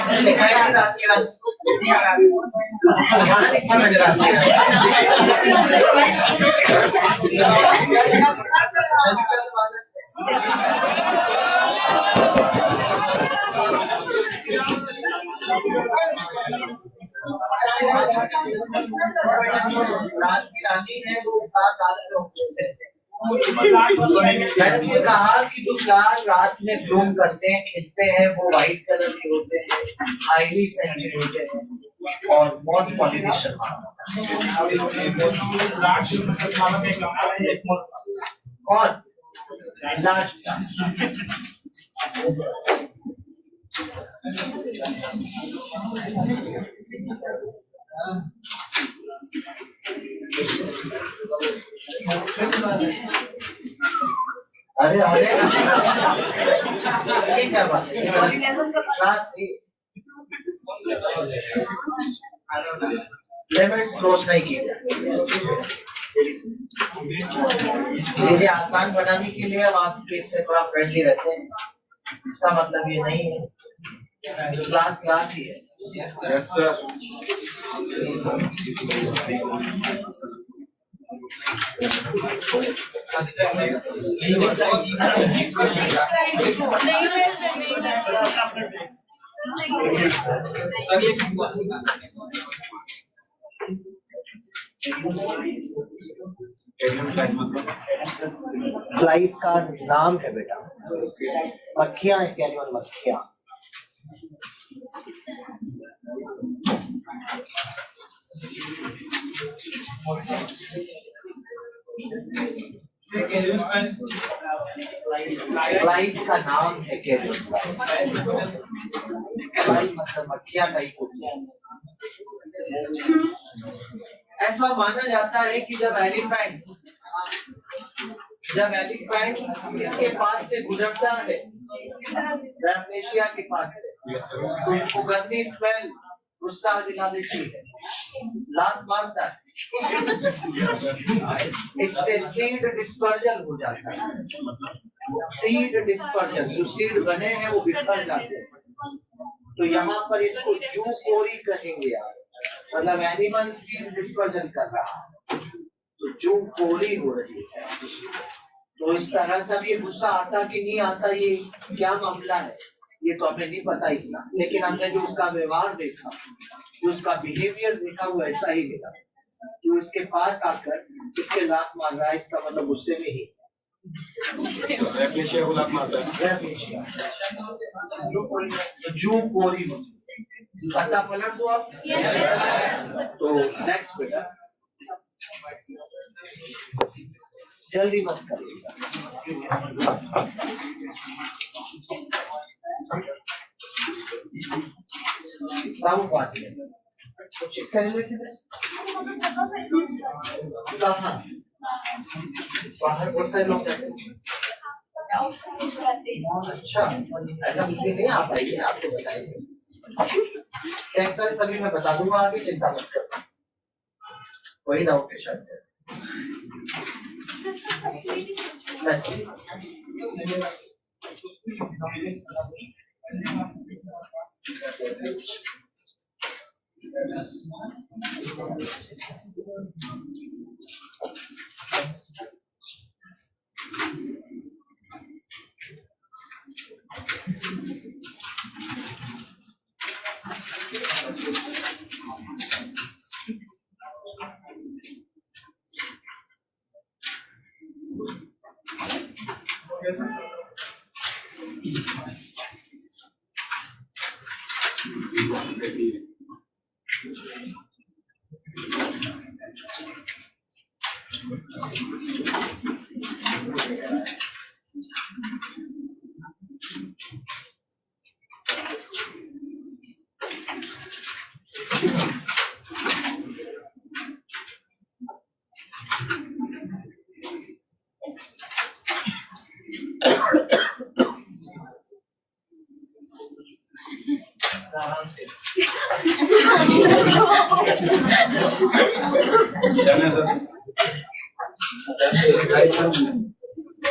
S1: यहाँ लिखा है रात की रानी। चल रात की रानी है वो मैडम ने कहा कि जो फ्लावर रात में ब्लूम करते हैं खिलते हैं वो व्हाइट कलर के होते हैं, हाईली सेंसिटिव होते हैं और बहुत पॉलिनेशन। कौन लार्ज अरे अरे ये क्या बात है? क्लास लिमिट्स क्लोज नहीं की चीजें आसान बनाने के लिए अब आप इससे थोड़ा फ्रेंडली रहते हैं, इसका मतलब ये नहीं है क्लास क्लास ही है।
S2: Yes sir.
S1: फ्लाइज का नाम है बेटा, मक्खियां है, कैरियन मक्खियां। फ्लाइज का नाम है कैरियन फ्लाइज मतलब मक्खियां टाइप होती है। ऐसा माना जाता है कि जब एलिफेंट इसके पास से गुजरता है रैप्नेशिया के पास से, तो उसको गंदी स्मेल गुस्सा दिला देती है, लात मारता है, इससे सीड डिस्पर्जन हो जाता है। सीड डिस्पर्जन, जो सीड बने हैं वो बिखर जाते हैं, तो यहाँ पर इसको जूकोरी कहेंगे आप, मतलब एनिमल सीड डिस्पर्जन कर रहा है तो जूकोरी हो रही है। तो इस तरह से ये गुस्सा आता कि नहीं आता, ये क्या मामला है ये तो हमें नहीं पता इतना, लेकिन हमने जो उसका व्यवहार देखा, जो उसका बिहेवियर देखा वो ऐसा ही मिला। जो इसके पास आकर इसके लात मार रहा है, इसका मतलब गुस्से में ही
S2: रैप्नेशिया को लात मारता है।
S1: जूकोरी पता पलट दो आप। तो नेक्स्ट बेटा जल्दी मत करिएगा। बाबू बात है कुछ इससे रिलेटेड है? कहाँ? बाहर बहुत सारे लोग जाते हैं। अच्छा, ऐसा कुछ भी नहीं, आप आइए, आपको बताएंगे। कैसा सभी मैं बता दूंगा आगे, चिंता मत करना। वही ना ओके शायद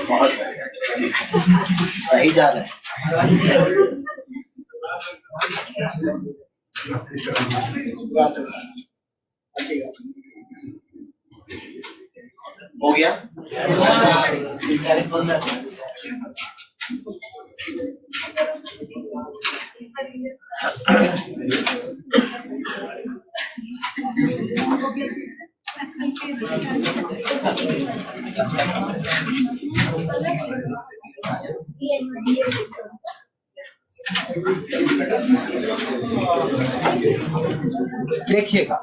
S1: बहुत सही जा रहा है। हो गया? देखिएगा,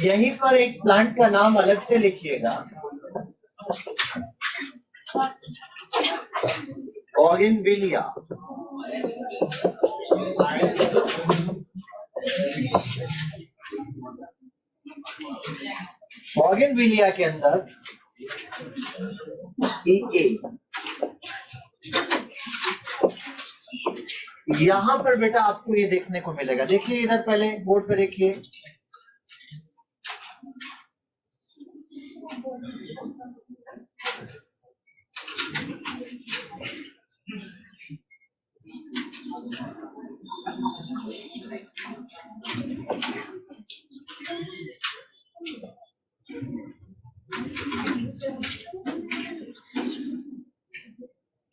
S1: यहीं पर एक प्लांट का नाम अलग से लिखिएगा, बोगनविलिया। बोगनविलिया के अंदर यहां पर बेटा आपको ये देखने को मिलेगा। देखिए इधर पहले बोर्ड पे देखिए,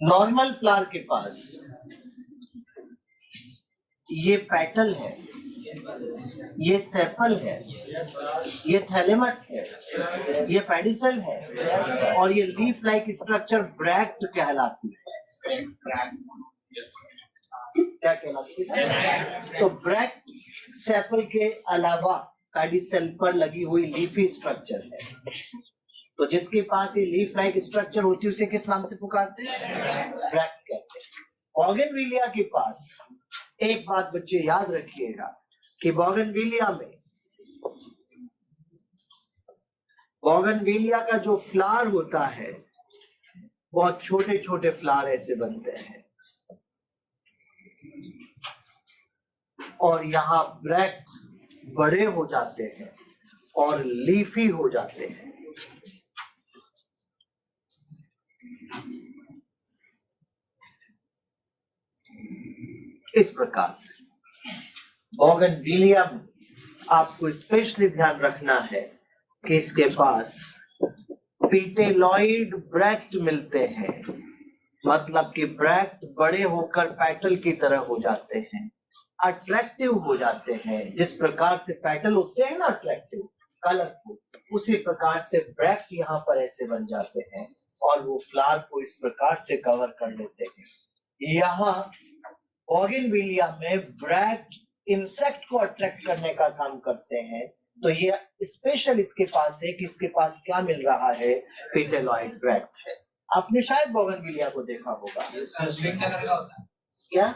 S1: नॉर्मल फ्लावर के पास ये पेटल है, ये सेपल है, ये थैलेमस है, ये पेडिसल है और ये लीफ लाइक स्ट्रक्चर ब्रैक्ट कहलाती है। क्या कहलाती है? तो ब्रैक्ट सेपल के अलावा पेडिसल पर लगी हुई लीफी स्ट्रक्चर है। तो जिसके पास ये लीफ लाइक स्ट्रक्चर होती है उसे किस नाम से पुकारते हैं? ब्रैक्ट कहते हैं। बोगनविलिया के पास एक बात बच्चे याद रखिएगा कि बोगनविलिया का जो फ्लावर होता है बहुत छोटे छोटे फ्लावर ऐसे बनते हैं और यहाँ ब्रैक्ट बड़े हो जाते हैं और लीफी हो जाते हैं। इस प्रकार से बोगनविलिया में आपको स्पेशली ध्यान रखना है कि इसके पास पेटेलॉइड ब्रैक्ट मिलते हैं, मतलब कि ब्रैक्ट बड़े होकर पेटल की तरह हो जाते हैं, अट्रैक्टिव हो जाते हैं। जिस प्रकार से पेटल होते हैं ना अट्रैक्टिव, कलरफुल, उसी प्रकार से ब्रैक्ट यहाँ पर ऐसे बन जाते हैं और वो फ्लावर को इस प्रकार से कवर कर लेते हैं। यहाँ बोगनविलिया में ब्रैक्ट इंसेक्ट को अट्रैक्ट करने का काम करते हैं, तो ये स्पेशल इसके पास है कि इसके पास क्या मिल रहा है, पेटेलॉइड ब्रैक्ट है। आपने शायद बोगनविलिया को देखा होगा। क्या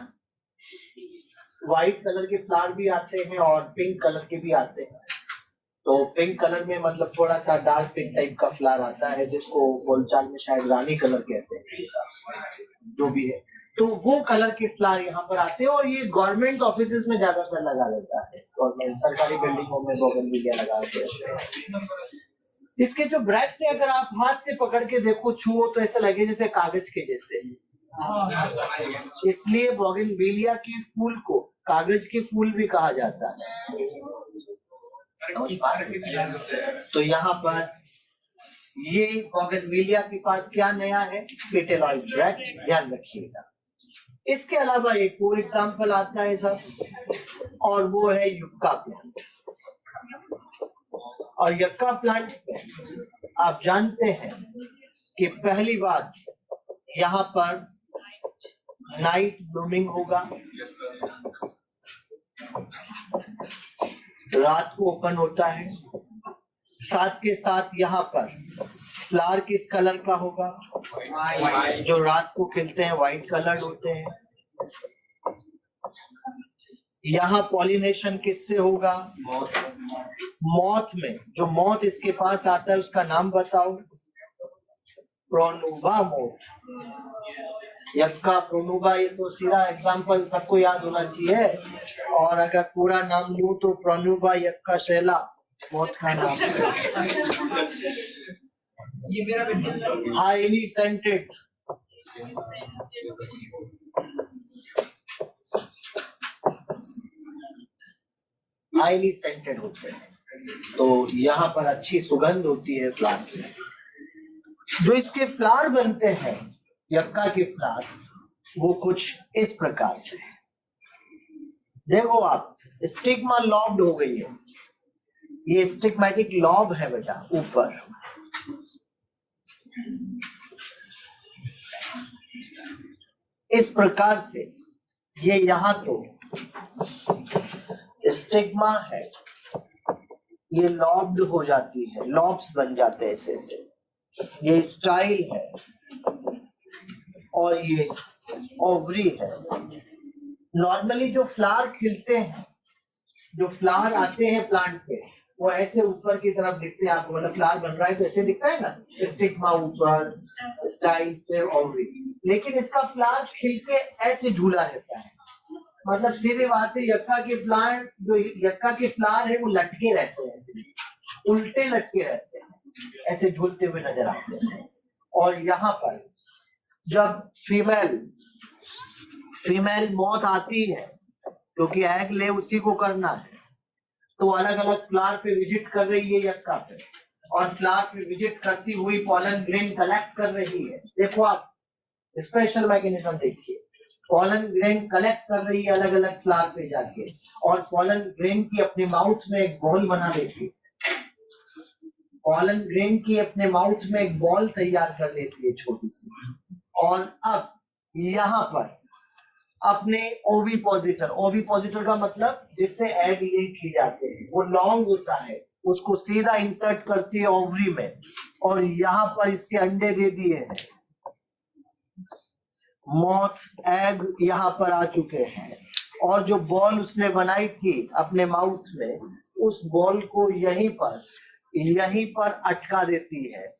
S1: व्हाइट कलर के फ्लावर भी आते हैं और पिंक कलर के भी आते हैं। तो पिंक कलर में मतलब थोड़ा सा डार्क पिंक टाइप का फ्लावर आता है, जिसको बोलचाल में शायद रानी कलर कहते हैं, जो भी है। तो वो कलर के फ्लावर यहाँ पर आते हैं और ये गवर्नमेंट ऑफिसेज में ज्यादातर लगा रहता है। गवर्नमेंट सरकारी बिल्डिंगों में बोगनविलिया लगा रहते हैं। इसके जो ब्रैक्ट है, अगर आप हाथ से पकड़ के देखो, छुओ, तो ऐसा लगे जैसे कागज के जैसे। इसलिए बोगनविलिया के फूल को कागज के फूल भी कहा जाता है। तो यहाँ पर ये बोगनविलिया के पास क्या नया है, पेटेलॉइड ब्रैक्ट, ध्यान रखिएगा। इसके अलावा एक और एग्जाम्पल आता है सब, और वो है युक्का प्लांट। और युक्का प्लांट आप जानते हैं कि पहली बात यहाँ पर नाइट ब्लूमिंग होगा, रात को ओपन होता है। साथ के साथ यहाँ पर फ्लावर किस कलर का होगा, जो रात को खिलते हैं व्हाइट कलर होते हैं। यहाँ पॉलिनेशन किससे होगा, मॉथ में। जो मॉथ इसके पास आता है उसका नाम बताओ, प्रोनुबा मॉथ। यक्का प्रोनुबा, ये तो सीधा एग्जाम्पल सबको याद होना चाहिए। और अगर पूरा नाम लूं तो प्रोनुबा यक्का शैला मौत का नाम। हाईली सेंटेड, हाईली सेंटेड होते हैं। तो यहाँ पर अच्छी सुगंध होती है फ्लावर की। जो इसके फ्लावर बनते हैं, यक्का के फ्लावर, वो कुछ इस प्रकार से। देखो आप, स्टिग्मा लॉब्ड हो गई है, ये स्टिग्मेटिक लॉब है बेटा ऊपर। इस प्रकार से ये यहाँ तो स्टिग्मा है, ये लॉब्ड हो जाती है, लॉब्स बन जाते हैं ऐसे ऐसे। ये स्टाइल है और ये ओवरी है। नॉर्मली जो फ्लावर खिलते हैं, जो फ्लावर आते हैं प्लांट पे, वो ऐसे ऊपर की तरफ दिखते हैं आपको। मतलब फ्लावर बन रहा है तो ऐसे दिखता है ना, स्टिग्मा ऊपर, स्टाइल, फिर ओवरी। लेकिन इसका फ्लावर खिल के ऐसे झूला रहता है। मतलब सीधी बात है, यक्का के फ्लावर, जो यक्का के फ्लावर है वो लटके रहते हैं, ऐसे उल्टे लटके रहते हैं, ऐसे झूलते हुए नजर आते हैं। और यहाँ पर जब फीमेल मौत आती है, क्योंकि एग ले उसी को करना है, तो अलग अलग फ्लावर पे विजिट कर रही है यक्का पे, और फ्लावर पे विजिट करती हुई पॉलन ग्रेन कलेक्ट कर रही है। देखो आप स्पेशल मैकेनिज्म देखिए, पॉलन ग्रेन कलेक्ट कर रही है अलग अलग फ्लावर पे जाके, और पॉलन ग्रेन की अपने माउथ में एक बॉल बना लेती है। पॉलन ग्रेन की अपने माउथ में एक बॉल तैयार कर लेती है छोटी सी। और अब यहाँ पर अपने ओविपोजिटर का मतलब जिससे एग ले किए जाते हैं, वो लॉन्ग होता है, उसको सीधा इंसर्ट करती है ओवरी में, और यहाँ पर इसके अंडे दे दिए हैं। मॉथ एग यहाँ पर आ चुके हैं, और जो बॉल उसने बनाई थी अपने माउथ में, उस बॉल को यहीं पर अटका देती है।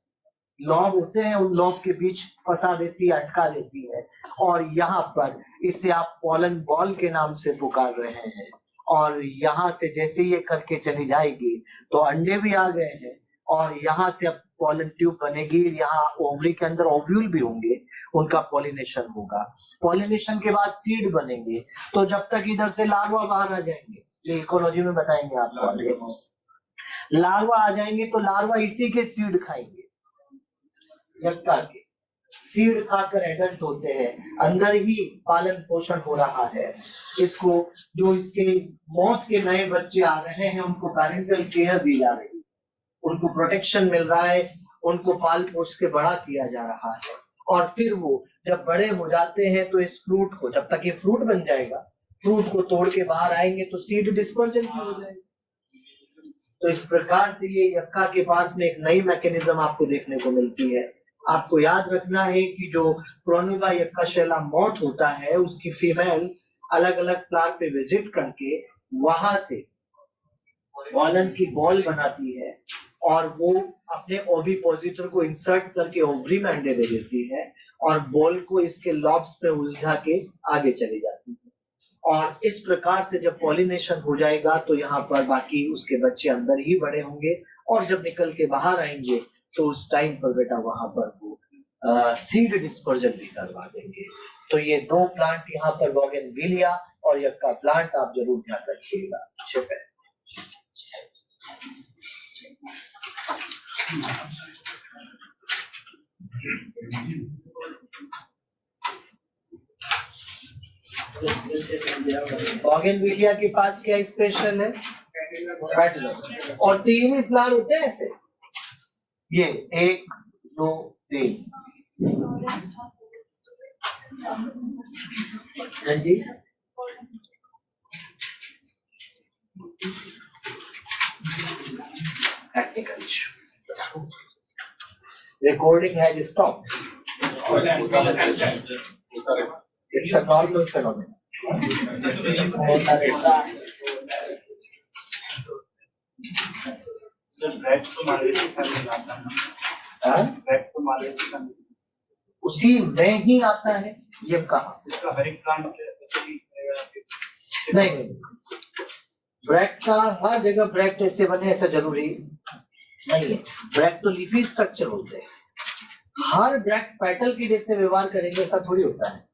S1: लॉब होते हैं, उन लॉब के बीच फंसा देती है, अटका देती है। और यहाँ पर इसे आप पॉलन बॉल के नाम से पुकार रहे हैं। और यहाँ से जैसे ये करके चली जाएगी तो अंडे भी आ गए हैं, और यहाँ से अब पॉलन ट्यूब बनेगी। यहाँ ओवरी के अंदर ओव्यूल भी होंगे, उनका पॉलिनेशन होगा। पॉलिनेशन के बाद सीड बनेंगे। तो जब तक इधर से लार्वा बाहर आ जाएंगे, ये इकोलॉजी में बताएंगे आपको। लार्वा आ जाएंगे तो लार्वा इसी के सीड खाएंगे, यक्का के सीड खाकर एडल्ट होते हैं। अंदर ही पालन पोषण हो रहा है। इसको जो इसके मौत के नए बच्चे आ रहे हैं, उनको पैरेंटल केयर दी जा रही है, उनको प्रोटेक्शन मिल रहा है, उनको पाल पोष के बड़ा किया जा रहा है। और फिर वो जब बड़े हो जाते हैं तो इस फ्रूट को, जब तक ये फ्रूट बन जाएगा, फ्रूट को तोड़ के बाहर आएंगे तो सीड डिस्पर्जन हो जाएगी। तो इस प्रकार से ये यक्का के पास में एक नई मैकेनिज्म आपको देखने को मिलती है। आपको याद रखना है कि जो प्रोनुबा यक्काशैला मौत होता है, उसकी फीमेल अलग अलग फ्लावर पे विजिट करके वहां से पॉलन की बॉल बनाती है और वो अपने ओविपोजिटर को इंसर्ट करके ओवरी में अंडे दे देती है और बॉल को इसके लॉब्स पे उलझा के आगे चली जाती है। और इस प्रकार से जब पॉलिनेशन हो जाएगा तो यहाँ पर बाकी उसके बच्चे अंदर ही बड़े होंगे और जब निकल के बाहर आएंगे तो उस टाइम पर बेटा वहां पर वो सीड डिस्पर्जन भी करवा देंगे। तो ये दो प्लांट यहाँ पर बोगनविलिया और यक्का प्लांट आप जरूर ध्यान रखिएगा। बोगनविलिया के पास क्या स्पेशल है? पेटल। और 3 ही फ्लावर होते हैं ऐसे, ये 1 2 3। हाँ जी, technical issue, recording has stopped. It's a normal phenomenon.
S2: Sir bread तो मलेशिया का नहीं आता ना?
S1: हाँ?
S2: ब्रेड तो मलेशिया का नहीं,
S1: उसी में ही आता है। ये कहा
S2: इसका हर एक प्लांट ऐसे ही
S1: नहीं, ब्रैक्ट का हर जगह ब्रैक्ट ऐसे बने ऐसा जरूरी नहीं है। ब्रैक्ट तो लीफी स्ट्रक्चर होते हैं, हर ब्रैक्ट पेटल के जैसे व्यवहार करेंगे ऐसा थोड़ी होता है।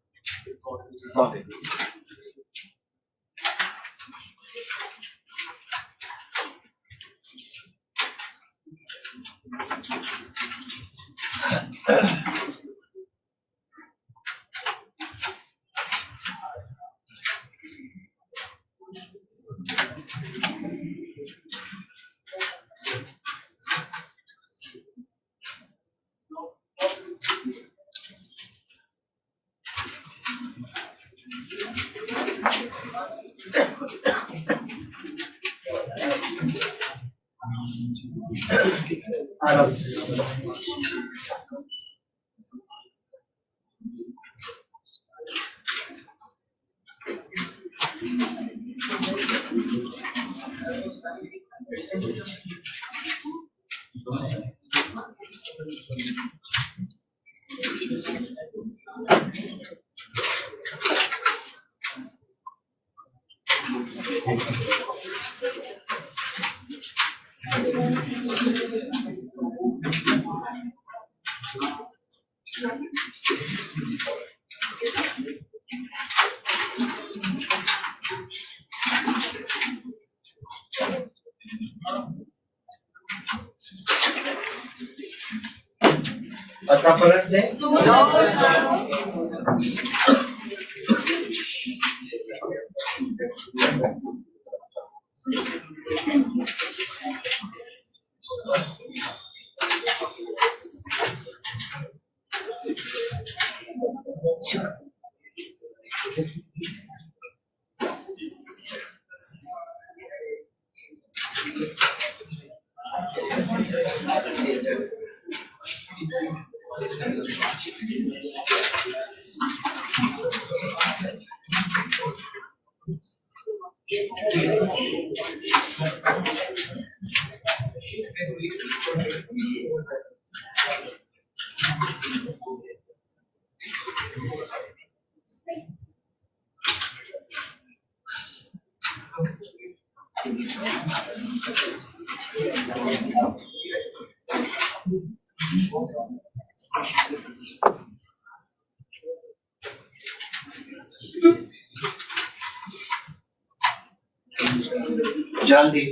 S1: आराम से पता पलट दे। जल्दी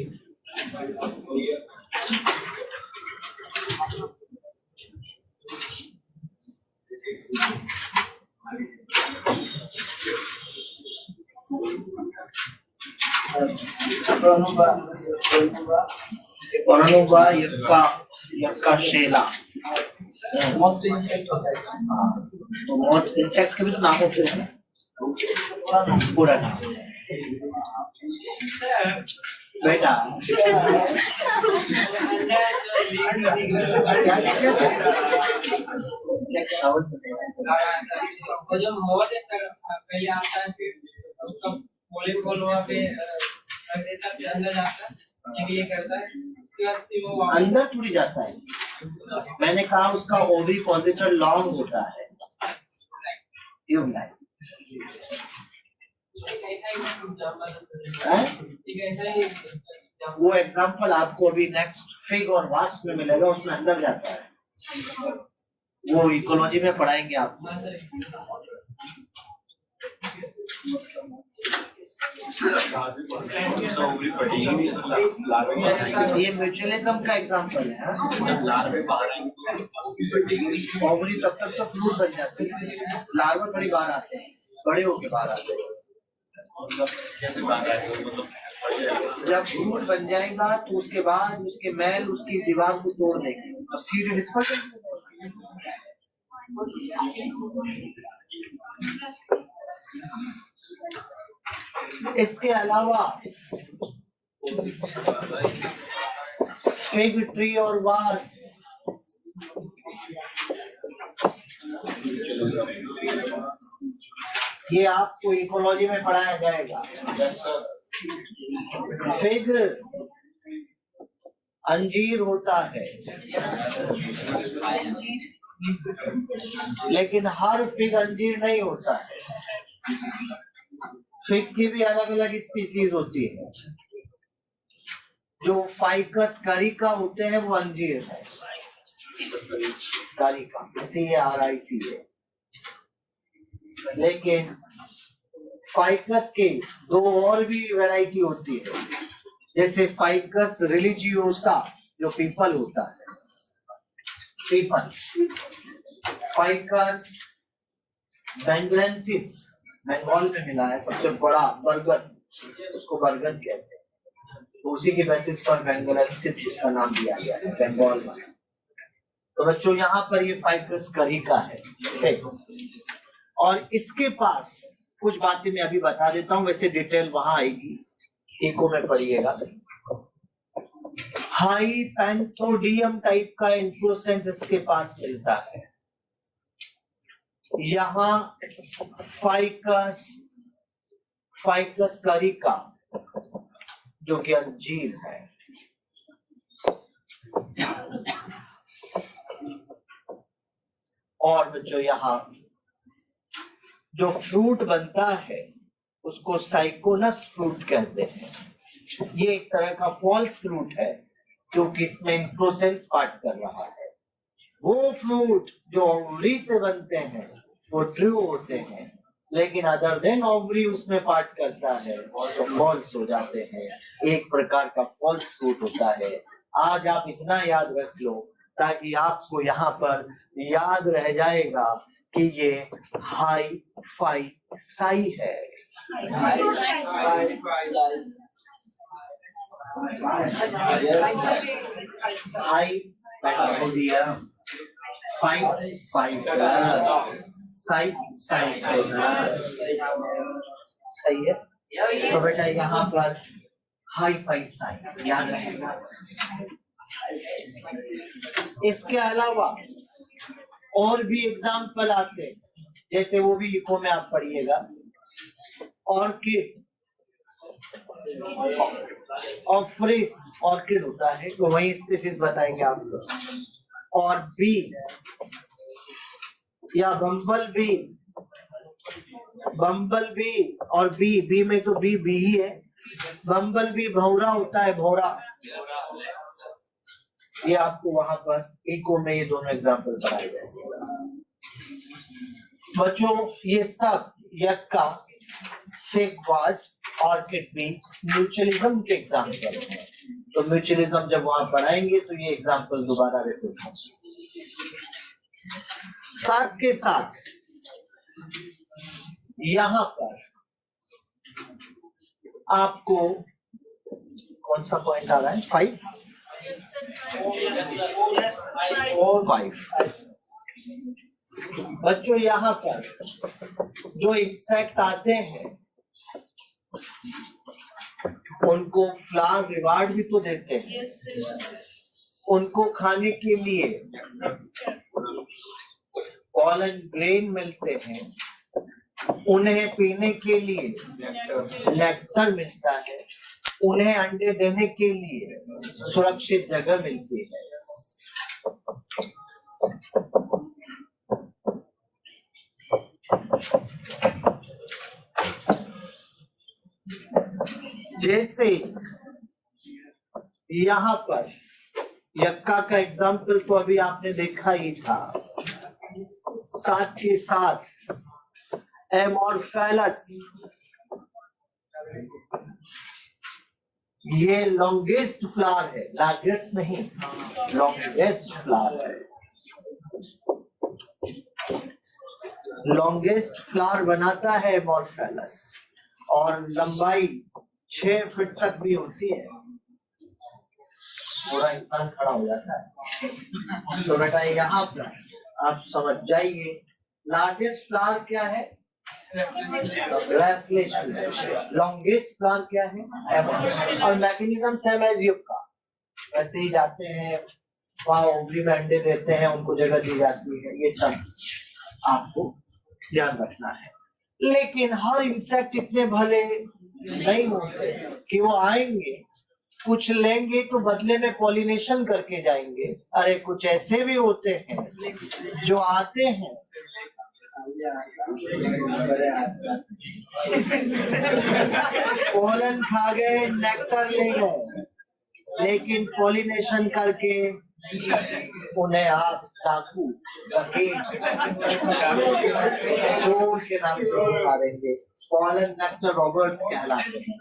S1: प्रोनुबा यक्काशैला
S5: मौत तो इंसेक्ट होता है।
S1: तो मौत इंसेक्ट के भी तो नाम होते हैं, पूरा नाम। बेटा क्या लिखे थे?
S5: वो जो मोर है सर पहले आता है फिर उसका बॉलिंग बॉल वहाँ पे रख देता है फिर अंदर जाता है ये करता है उसके बाद फिर वो वापस
S1: अंदर टूट जाता है। मैंने कहा उसका ओवी पॉजिटिव लॉन्ग होता है ट्यूबलाइट। वो एग्जांपल आपको अभी नेक्स्ट फिग और वास्प में मिलेगा, उसमें अंदर जाता है। वो इकोलॉजी में पढ़ाएंगे आप। ये म्यूचुअलिज्म का एग्जांपल है। ओवरी तब तक तो फ्रूट बन जाते हैं, लार्वा बड़ी बाहर आते हैं, बड़े होके बाहर आते हैं।
S2: कैसे बाहर आएगा मतलब
S1: जब फ्रूट बन जाएगा तो उसके बाद उसके मैल उसकी दीवार को तोड़ देंगे और सीड डिस्पर्स। इसके अलावा फिग ट्री और वास्प ये आपको इकोलॉजी में पढ़ाया जाएगा। फिग अंजीर होता है, लेकिन हर फिग अंजीर नहीं होता है। फिग की भी अलग अलग स्पीसीज होती है। जो फाइकस करिका होते हैं वो अंजीर है, करिका CARICA। लेकिन फाइकस के दो और भी वैरायटी होती है, जैसे फाइकस रिलीजियोसा जो पीपल होता है, पीपल। फाइकस बेंगलेंसिस बंगाल में मिला है, सबसे बड़ा बरगद, उसको बरगद कहते हैं, तो उसी के बेसिस पर बेंगलेंसिस उसका नाम दिया गया है बंगाल में। तो बच्चों यहाँ पर ये फाइकस करिका है, और इसके पास कुछ बातें मैं अभी बता देता हूँ, वैसे डिटेल वहां आएगी, इको में पढ़िएगा। हाई पैंथोडियम टाइप का इन्फ्लोरेसेंस इसके पास मिलता है। यहाँ फाइकस करिका जो कि अंजीर है। और बच्चों यहाँ जो फ्रूट बनता है उसको साइकोनस फ्रूट कहते हैं। ये एक तरह का फॉल्स फ्रूट है क्योंकि इसमें इन्फ्लोरेसेंस पार्ट कर रहा है। वो फ्रूट जो ओवरी से बनते हैं वो ट्रू होते हैं, लेकिन अदर देन ओवरी उसमें पार्ट करता है तो फॉल्स हो जाते हैं। एक प्रकार का फॉल्स फ्रूट होता है। आज आप इतना याद रख लो ताकि आपको यहाँ पर याद रह जाएगा कि ये हाई फाई साई है। हाई पैंथोडियम सही है। तो बेटा यहाँ पर हाई फाई साई याद रहेगा। इसके अलावा और भी एग्जाम्पल आते हैं, जैसे वो भी इको में आप पढ़िएगा। ऑर्किड, ऑफ्रिस ऑर्किड होता है, तो वही स्पीसीज बताएंगे आपको। और बी या बम्बल बी और बी में तो बी ही है। बम्बल बी भौरा होता है, भौरा। ये आपको वहां पर इको में ये दोनों एग्जाम्पल पढ़ाए गए। बच्चों ये सब यक्का, फिग, वास्प, ऑर्किड भी म्यूचुअलिज्म के एग्जाम्पल हैं। तो म्यूचुअलिज्म जब वहां पढ़ाएंगे तो ये एग्जाम्पल दोबारा रिपीट होंगे। साथ के साथ यहाँ पर आपको कौन सा पॉइंट आ रहा है? 5 और 5। बच्चों यहाँ पर जो इंसेक्ट आते हैं उनको फ्लावर रिवार्ड भी तो देते हैं, उनको खाने के लिए पॉलन ग्रेन मिलते हैं, उन्हें पीने के लिए नेक्टर मिलता है, उन्हें अंडे देने के लिए सुरक्षित जगह मिलती है। जैसे यहाँ पर यक्का का एग्जाम्पल तो अभी आपने देखा ही था, साथ के साथ एमोर्फेलस, ये लॉन्गेस्ट फ्लावर है, लार्जेस्ट नहीं, लॉन्गेस्ट फ्लावर है। लॉन्गेस्ट फ्लावर बनाता है एमोर्फेलस और लंबाई 6 फीट तक भी होती है। पूरा इंसान खड़ा हो जाता है। तो बेटा यहाँ पर आप समझ जाइए, लार्जेस्ट फ्लावर क्या है? लॉन्गेस्ट फ्लावर क्या है? एमोर्फेलस। और मैकेनिज्म सेम एज युक्का, वैसे ही जाते हैं वहाँ ओवरी में अंडे देते हैं, उनको जगह दी जाती है, ये सब आपको ध्यान रखना है। लेकिन हर इंसेक्ट इतने भले नहीं होते कि वो आएंगे, कुछ लेंगे तो बदले में पॉलिनेशन करके जाएंगे। अरे कुछ ऐसे भी होते हैं जो आते हैं पोलन खा गए, नेक्टर ले गए, लेकिन पॉलिनेशन करके उन्हें आप डाकू, चोर के नाम से पुकारेंगे। पॉलन नेक्टर रॉबर्स कहलाते हैं।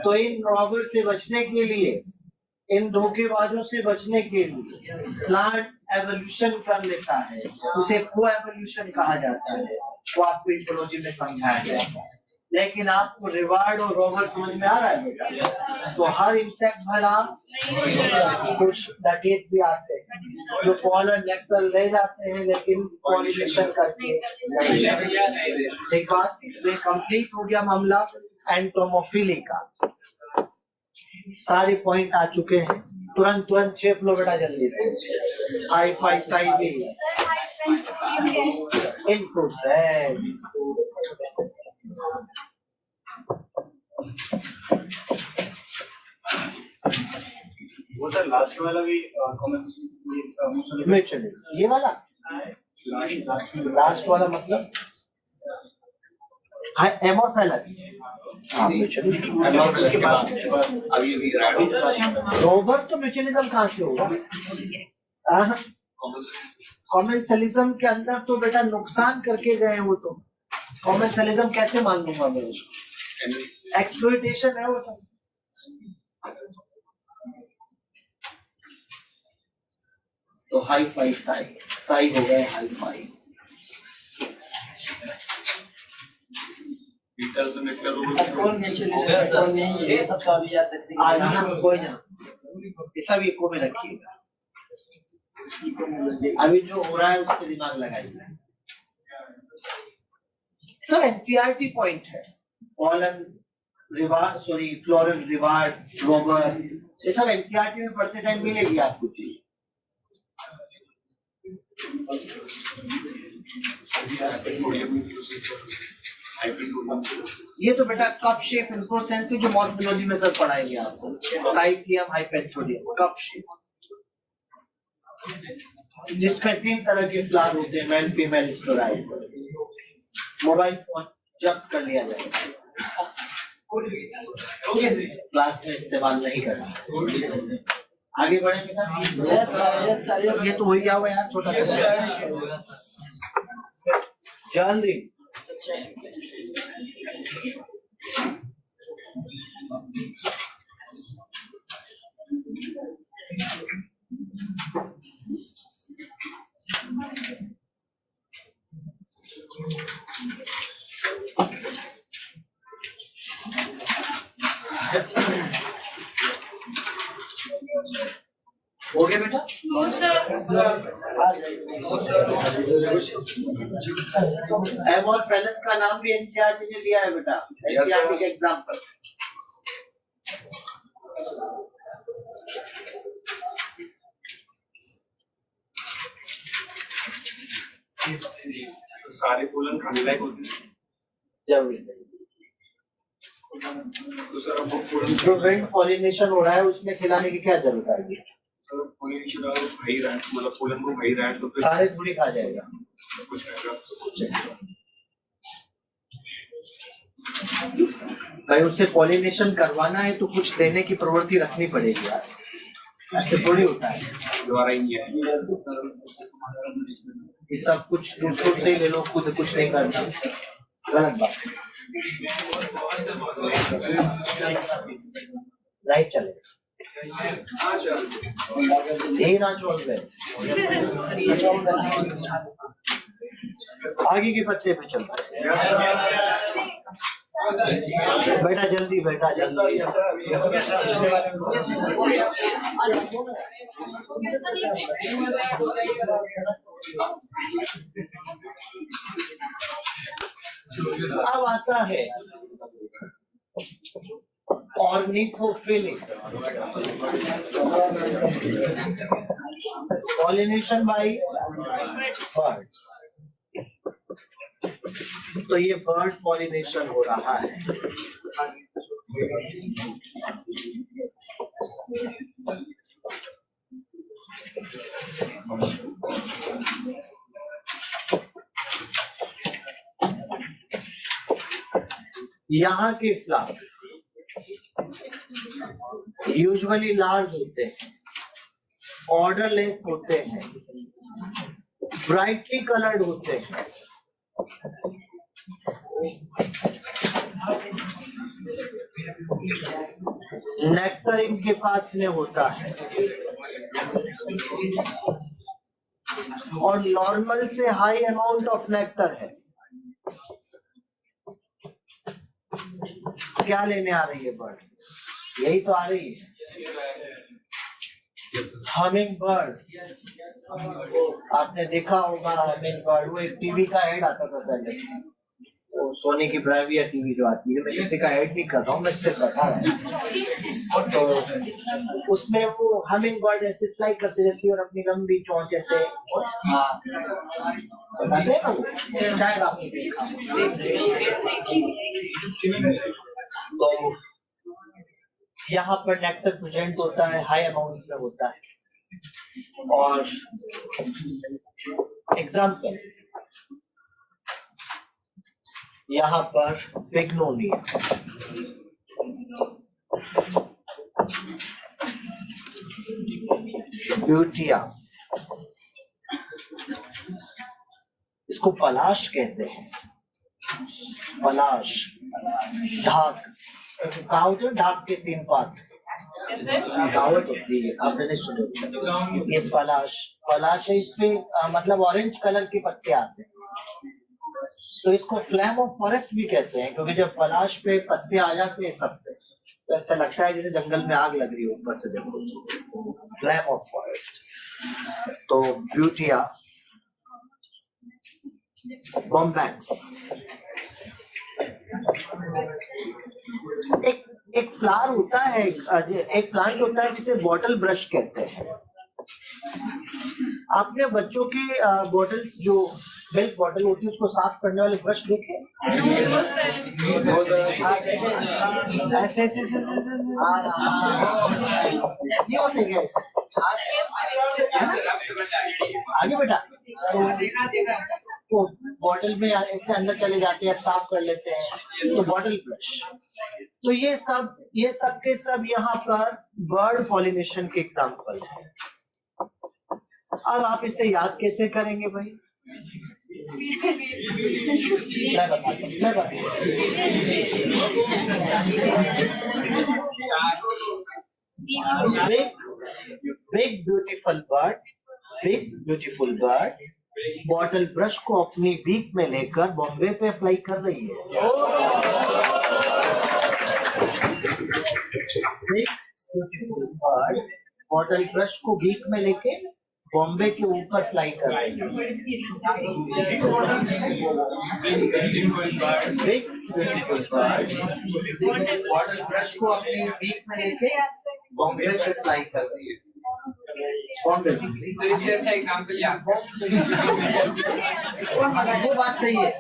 S1: तो इन रॉबर से बचने के लिए, इन धोखेबाजों से बचने के लिए प्लांट एवोल्यूशन कर लेता है, उसे को एवोल्यूशन कहा जाता है। वो आपको इकोलॉजी में समझाया जाएगा। लेकिन आपको रिवार्ड और रॉबर समझ में आ रहा है बेटा? तो हर इंसेक्ट भला, कुछ डकैत भी आते हैं जो पॉलन नेक्टर ले जाते हैं लेकिन पॉलिनेशन करके नहीं। एक बात, ये कंप्लीट हो गया मामला एंटोमोफिली का। सारे पॉइंट आ चुके हैं, तुरंत तुरंत छेप लो बेटा जल्दी से। हाइफाइसाइवी इन प्रोसेस,
S2: वो सर लास्ट वाला भी
S1: म्यूचुअलिज्म, ये वाला लास्ट वाला मतलब एमोर्फेलस, रोबर तो म्यूचुअलिज्म कहाँ से होगा? कॉमेंसलिज्म के अंदर तो बेटा नुकसान करके गए, वो तो कॉमेंसलिज्म कैसे मान लूंगा मैं उसको? एक्सप्लॉइटेशन है वो तो। तो हाई फाई साई हो गए, हाई फाई
S5: ये सब तो अभी याद रखते हैं।
S1: कोई ना, ये सब इको में रखिएगा। अभी जो हो रहा है उस पर दिमाग लगाइए। सब एनसीईआरटी पॉइंट है। Pollen reward, sorry floral reward, Rober, ये सब एनसीईआरटी में पढ़ते टाइम मिलेगी आपको चीज। ये तो बेटा कप शेप इन्फ्लोरेसेंस जो मॉर्फोलॉजी में सर पढ़ाएंगे आपको, साइथियम हाइपेंथोडियम कप शेप, जिसमें 3 तरह के फ्लावर होते हैं, male female steroid. Mobile phone जब्त कर लिया जाएगा, क्लास में इस्तेमाल नहीं करना। आगे बढ़े बेटा।
S5: yes,
S1: ये तो हो गया हुआ यार, छोटा सा जल्दी। हो गया बेटा? एमोर्फेलस का नाम भी एनसीईआरटी ने लिया है बेटा, एनसीईआरटी का एग्जांपल।
S2: सारे पोलन खाने लायक होते हैं।
S1: जरूरी नहीं।
S2: तो सर अब वो पोलन
S1: जो विंड पॉलिनेशन हो रहा है उसमें खिलाने की क्या जरूरत आएगी?
S2: पोलिनेशन अगर भाई रहा है, मतलब पोलन को भाई रहा है तो फिर
S1: सारे थोड़ी खा जाएगा।
S2: कुछ रहेगा।
S1: भाई उससे पॉलिनेशन करवाना है तो कुछ देने की प्रवृत्ति रखनी पड़ेगी यार, ऐसे थोड़ी होता है।
S2: द्वारा ही नहीं है।
S1: ये सब कुछ दूसरों से ही ले लो, खुद कुछ नहीं करना, गलत बात है। नहीं चलेगा। यही ना छोड़ दे। आगे के पत्ते पे चलते हैं। बेटा जल्दी, बेटा जल्दी। अब आता है ऑर्निथोफिलिक पॉलिनेशन बाय बर्ड्स। तो ये बर्ड पॉलिनेशन हो रहा है। यहाँ के फ्लावर यूजुअली लार्ज होते हैं, ऑर्डरलेस होते हैं, ब्राइटली कलर्ड होते हैं, नेक्टर इनके पास में होता है और नॉर्मल से हाई अमाउंट ऑफ नेक्टर है। क्या लेने आ रही है बर्ड? यही तो आ रही है, हमिंग बर्ड। आपने देखा होगा हमिंग बर्ड, वो एक टीवी का ऐड आता था पहले, वो सोनी की ब्राविया टीवी जो आती है। मैं किसी का ऐड नहीं कर रहा हूँ, मैं सिर्फ बता रहा हूँ। तो उसमें वो हमिंग बर्ड ऐसे फ्लाई करती रहती है और अपनी लंबी चोंच ऐसे बताते हैं ना, वो शायद आपने देखा। तो यहाँ पर नेक्टर प्रेजेंट होता है, हाई अमाउंट में होता है। और एग्जाम्पल यहाँ पर पिग्नोनिया, ब्यूटिया, इसको पलाश कहते हैं। पलाश, ढाक, कहा होते हैं ढाक के 3 पात, कहावत होती है, आपने नहीं सुनी? ये पलाश, पलाश है, इसपे मतलब ऑरेंज कलर के पत्ते आते हैं, तो इसको फ्लैम ऑफ फॉरेस्ट भी कहते हैं, क्योंकि जब पलाश पे पत्ते आ जाते हैं सब पे, तो ऐसा लगता है जैसे जंगल में आग लग रही है ऊपर से, देखो फ्लैम ऑफ फॉरेस्ट। तो ब्यूटिया, बॉम्बैक्स, एक फ्लावर होता है, एक प्लांट होता है जिसे बॉटल ब्रश कहते हैं। आपने बच्चों के बॉटल्स, जो मिल्क बॉटल होती है, उसको साफ करने वाले ब्रश देखे? ऐसे ऐसे जी होते क्या ऐसे? आगे बेटा, तो बॉटल में ऐसे अंदर चले जाते हैं, अब साफ कर लेते हैं, तो बॉटल ब्रश। तो ये सब के सब यहाँ पर बर्ड पॉलिनेशन के एग्जाम्पल है। अब आप इसे याद कैसे करेंगे भाई? मैं बताता हूँ। Big beautiful bird bottle brush को अपनी बीक में लेकर बॉम्बे पे फ्लाई कर रही है। Big beautiful bird bottle brush को बीक में लेके बॉम्बे के ऊपर फ्लाई कर रही है। Big beautiful bird bottle brush को अपनी बीक में लेके बॉम्बे से फ्लाई कर रही है, बॉम्बे में।
S5: सर इससे अच्छा एग्जाम्पल याद
S1: वो बात सही है,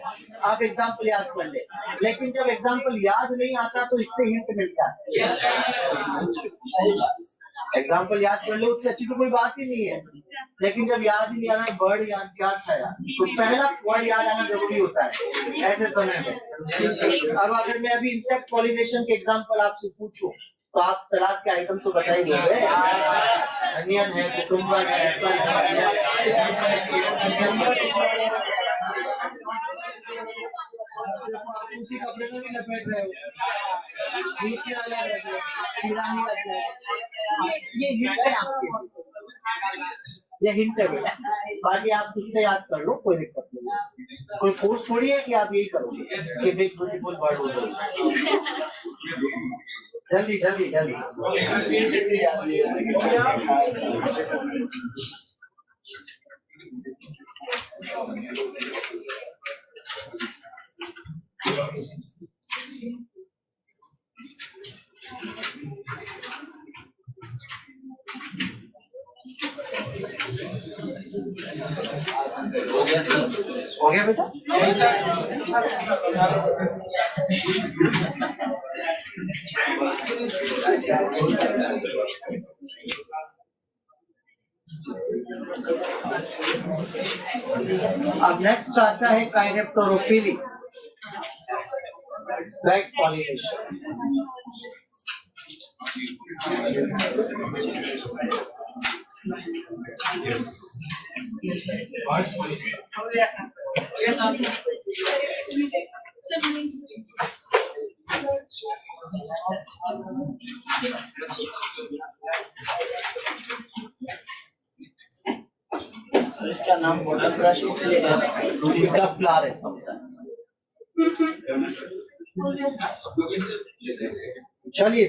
S1: आप एग्जाम्पल याद कर ले, लेकिन जब एग्जाम्पल याद नहीं आता तो इससे हिंट मिलता है। एग्जाम्पल याद कर लो, उससे अच्छी तो कोई बात ही नहीं है, लेकिन जब याद ही नहीं आ रहा, वर्ड याद था यार, तो पहला वर्ड याद आना जरूरी होता है ऐसे समय में। अब अगर मैं अभी इंसेक्ट पॉलिनेशन के एग्जाम्पल आपसे पूछूं तो आप सलाद के आइटम तो बता ही दोगे, अनियन है, कुकुम्बर है, एप्पल है, उसी कपड़े में भी लपेट रहे हो, नीचे अलग रख रहे हो, कीड़ा नहीं लग जाए। ये हिंट है आपके, ये हिंट है बेटा, बाकी आप खुद से याद कर लो, कोई दिक्कत नहीं, कोई फोर्स थोड़ी है कि आप यही करोगे कि बिग ब्यूटीफुल वर्ड हो जाए। जल्दी जल्दी जल्दी। हो गया बेटा? अब नेक्स्ट आता है काइनेप्टेरोफिली, बैक पॉलिनेशन।
S6: इसका नाम बटरफ्लाई इसलिए है,
S1: इसका फ्लावर ऐसा होता है। चलिए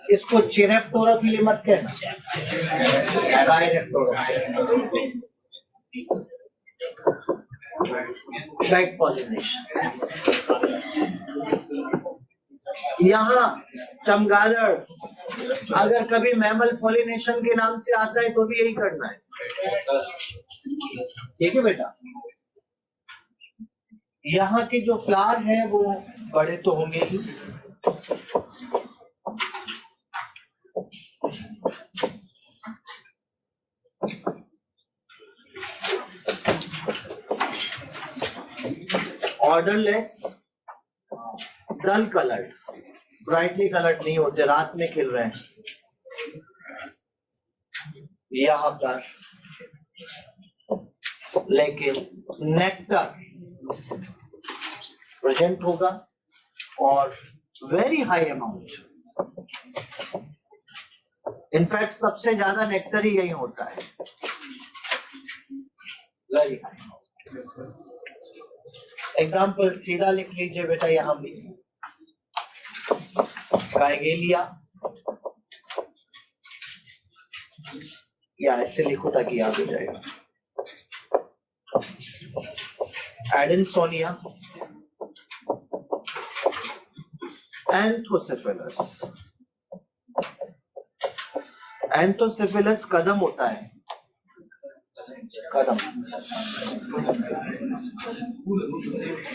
S1: इसको चिरेप्टोरोफिली मत कहना, बैक पॉलिनेशन। यहाँ चमगादड़ अगर कभी मैमल पॉलिनेशन के नाम से आता है तो भी यही करना है, ठीक है बेटा। यहाँ के जो फ्लावर है वो बड़े तो होंगे ही, ऑर्डरलेस, डल कलर्ड, ब्राइटली कलर्ड नहीं होते, रात में खिल रहे हैं। यहाँ पर लेकिन नेक्टर प्रेजेंट होगा और वेरी हाई अमाउंट, इनफैक्ट सबसे ज्यादा नेक्टर ही यही होता है, वेरी हाई। एग्जाम्पल सीधा लिख लीजिए बेटा, यहां भी काइगेलिया, या ऐसे लिखो ताकि याद हो जाएगा, एडेंसोनिया, एंथोसेफेलस। एंथोसेफेलस कदम होता है, कदम,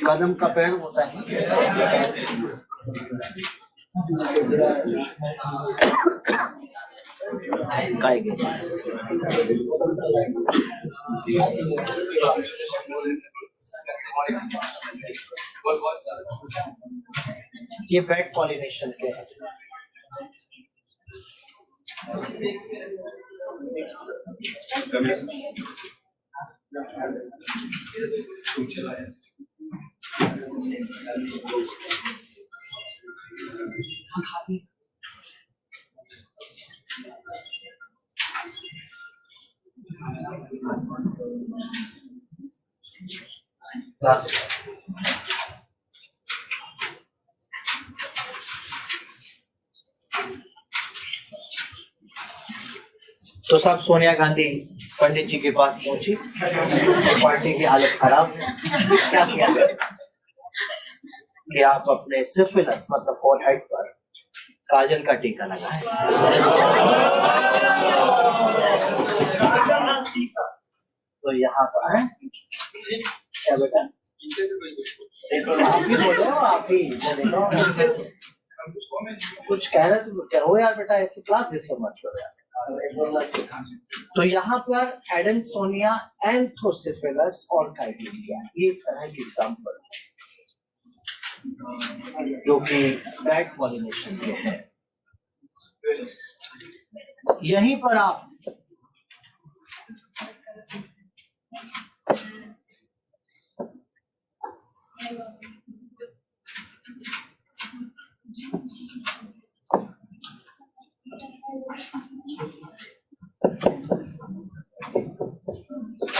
S1: कदम का पेड़ होता है। ये बैक पॉलिनेशन के हैं। लास्ट तो सब सोनिया गांधी पंडित जी के पास पहुंची, पार्टी की हालत खराब है, क्या किया कि आप अपने सिफिलिस मतलब फोरहेड पर काजल का टीका लगाएं। तो यहाँ पर क्या बेटा आप ही बोलो, आप ही देखो कुछ कह रहे तो कहो यार बेटा, ऐसी क्लास डिस्टर्ब मत करो यार। तो यहाँ पर एडेनसोनिया, एंथोसिफिलस और काइटिलिया, ये इस तरह की एग्जाम्पल जो कि बैड पॉलिनेशन के हैं। यहीं पर आप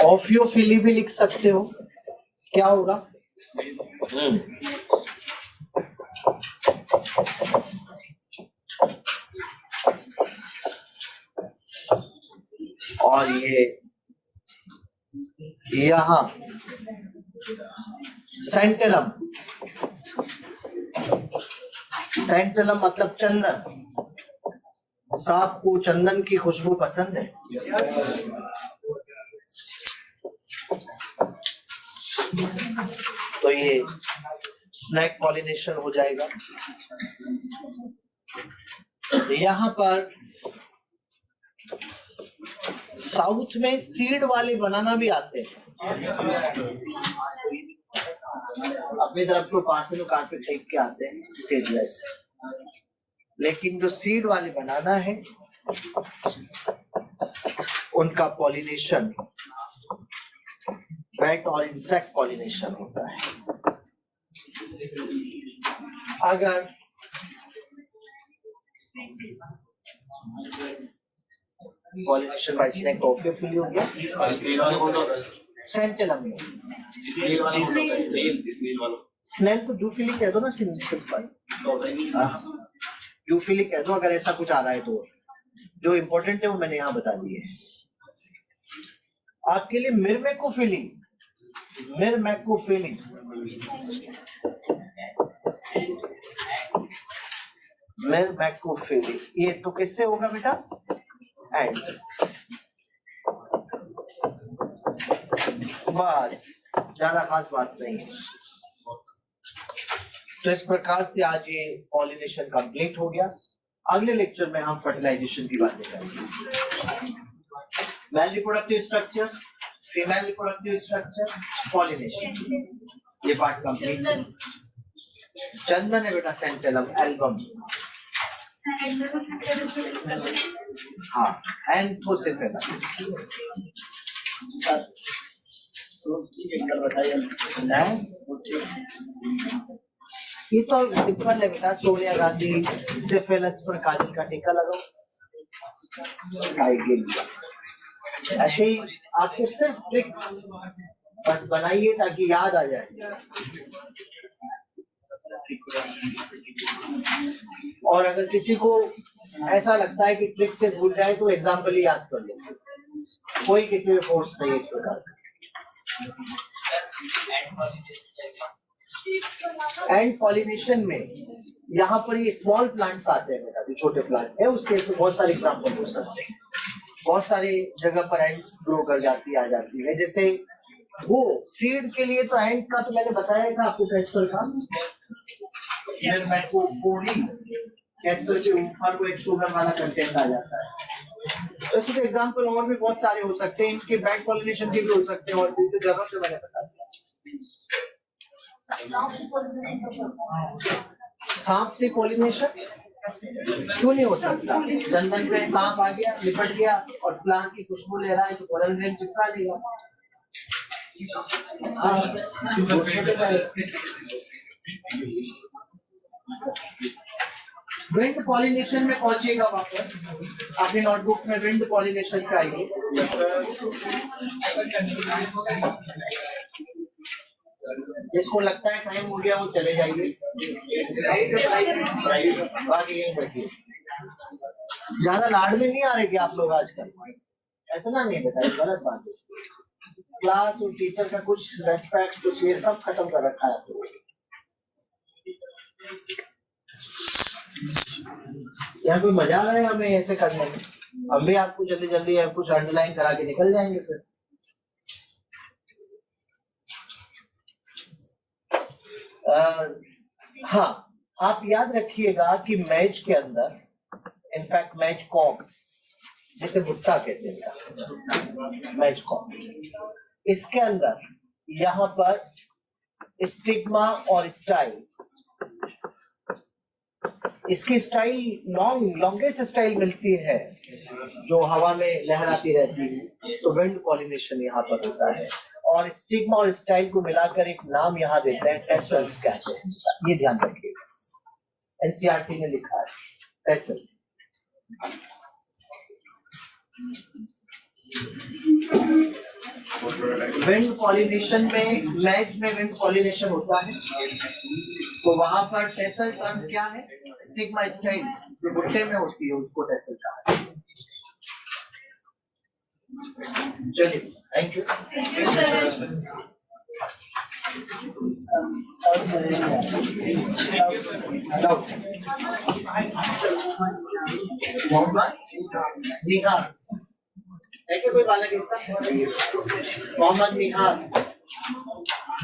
S1: ऑफियोफिली भी लिख सकते हो। क्या होगा? और ये यहां सेंटेलम, सेंटेलम मतलब चंदन। सांप को चंदन की खुशबू पसंद है। तो ये स्नैक पॉलिनेशन हो जाएगा। यहाँ पर साउथ में सीड वाले बनाना भी आते हैं। अपनी तरफ को पार्सलों कार्पेट टेक के आते हैं सीडलेस, लेकिन जो सीड वाले बनाना है उनका पॉलिनेशन बैट और इंसेक्ट पॉलिनेशन होता है। अगर पॉलिनेशन बाय स्नेक तो ऑफियोफिली हो गया। सेंटेलम में स्नेल तो जूफिली कह दो ना, जूफिली कह दो अगर ऐसा कुछ आ रहा है तो। जो इम्पोर्टेंट है वो मैंने यहाँ बता दिए आपके लिए। मिर्मेकोफिली, मिर्मेकोफिली मिर्मेकोफिली ये तो किससे होगा बेटा? एंड बस, ज्यादा खास बात नहीं है। तो इस प्रकार से आज ये पॉलिनेशन कंप्लीट हो गया। अगले लेक्चर में हम फर्टिलाइजेशन की बातें करेंगे। Male reproductive structure, female reproductive structure, pollination, ये पार्ट कंप्लीट। चंदन है बेटा, सेंटेलम, एल्बम, हाँ, एंथोसिफिलस। ये तो सिंपल है बेटा। सोनिया गांधी सिफिलिस पर काजल का टीका लगाओ, ऐसे ही आपको सिर्फ ट्रिक बनाइए ताकि याद आ जाए। और अगर किसी को ऐसा लगता है कि ट्रिक से भूल जाए तो एग्जाम्पल ही याद कर लो, कोई किसी में फोर्स नहीं है इस प्रकार। एंड पॉलिनेशन में यहाँ पर ये स्मॉल प्लांट्स आते हैं बेटा, जो छोटे प्लांट है उसके तो बहुत सारे एग्जाम्पल हो सकते हैं। बहुत सारे जगह पर एंड्स ग्रो कर जाती आ जाती है। जैसे वो सीड के लिए तो एंड का तो मैंने बताया था आपको, कैस्टर का। कैस्टर के ऊपर को एक शुगर वाला कंटेंट आ जाता है। तो इसके एग्जाम्पल और भी बहुत सारे हो सकते हैं। इनके बैक पॉलिनेशन के भी हो सकते हैं और भी तो जगह से मैंने बता दिया। सांप से पॉलिनेशन क्यों नहीं हो सकता? चंदन पे सांप आ गया, लिपट गया और प्लांट की खुशबू ले रहा है तो पोलन ग्रेन चिपका लेगा। विंड पॉलिनेशन में पहुंचेगा वापस, आपके नोटबुक में विंड पॉलिनेशन का आएगी। जिसको लगता है टाइम हो गया वो चले जाइए, बाकी यहीं बैठिए। ज्यादा लाड में नहीं आ रहे कि आप लोग आजकल, इतना नहीं बेटा, गलत बात है। क्लास और टीचर का कुछ रेस्पेक्ट, कुछ ये सब खत्म कर रखा है आप लोगों। यार कोई मजा आ रहा है हमें ऐसे करने में? हम भी आपको जल्दी जल्दी कुछ अंडरलाइन करा के निकल जाएंगे फिर। हाँ, आप याद रखिएगा कि मैच के अंदर, इनफैक्ट मैच कॉम जिसे भुट्टा कहते हैं, मैच कॉम, इसके अंदर यहाँ पर स्टिग्मा और स्टाइल, इसकी स्टाइल लॉन्गेस्ट स्टाइल मिलती है जो हवा में लहराती रहती है, तो विंड पॉलिनेशन यहाँ पर होता है। और स्टिग्मा और स्टाइल को मिलाकर एक नाम यहाँ देते हैं, टेसल्स कहते हैं। ये ध्यान रखिएगा, एनसीईआरटी ने लिखा है टेसल। विंड पॉलिनेशन में, मैच में विंड पॉलिनेशन होता है, तो वहां पर टेसल टर्म क्या है? स्टिग्मा स्टाइल जो भुट्टे में होती है उसको टेसल टर्म है। चलिए, थैंक यू। मोहम्मद निहार है क्या कोई बालक ऐसा? मोहम्मद निहार,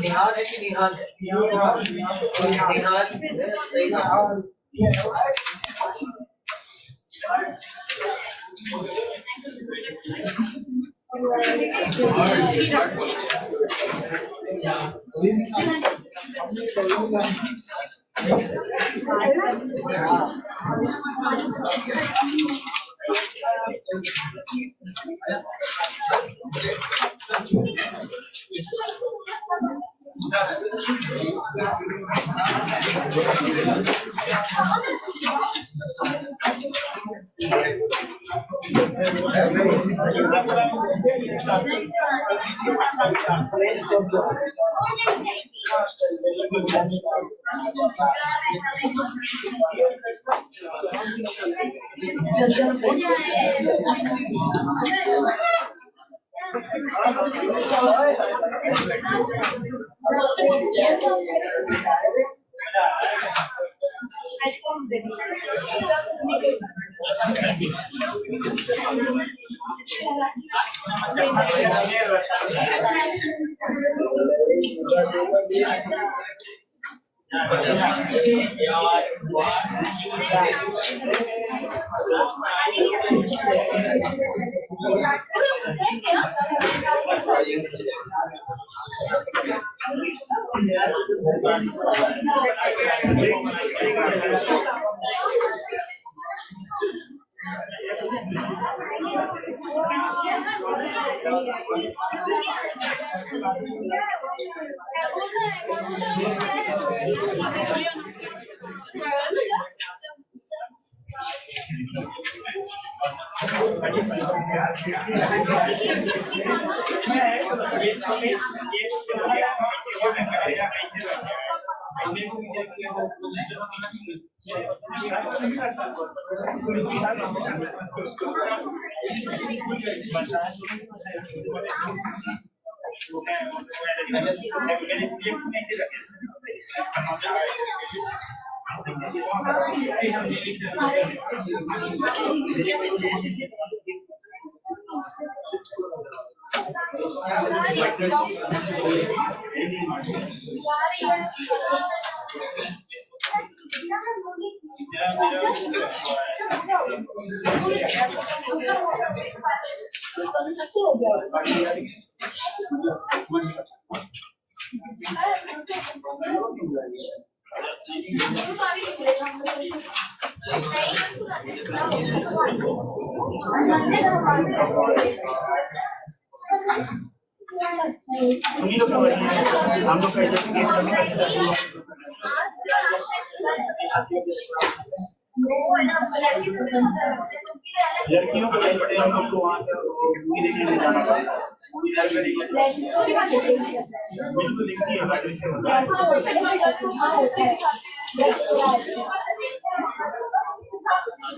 S1: निहार है कि निहाल है? निहाल सही नाम।
S4: लड़कियों को ऐसे हम लोग को वहाँ पे मूवी देखने में जाना पड़ता है मूवी घर में नहीं बिल्कुल देखती है हमारे से होता है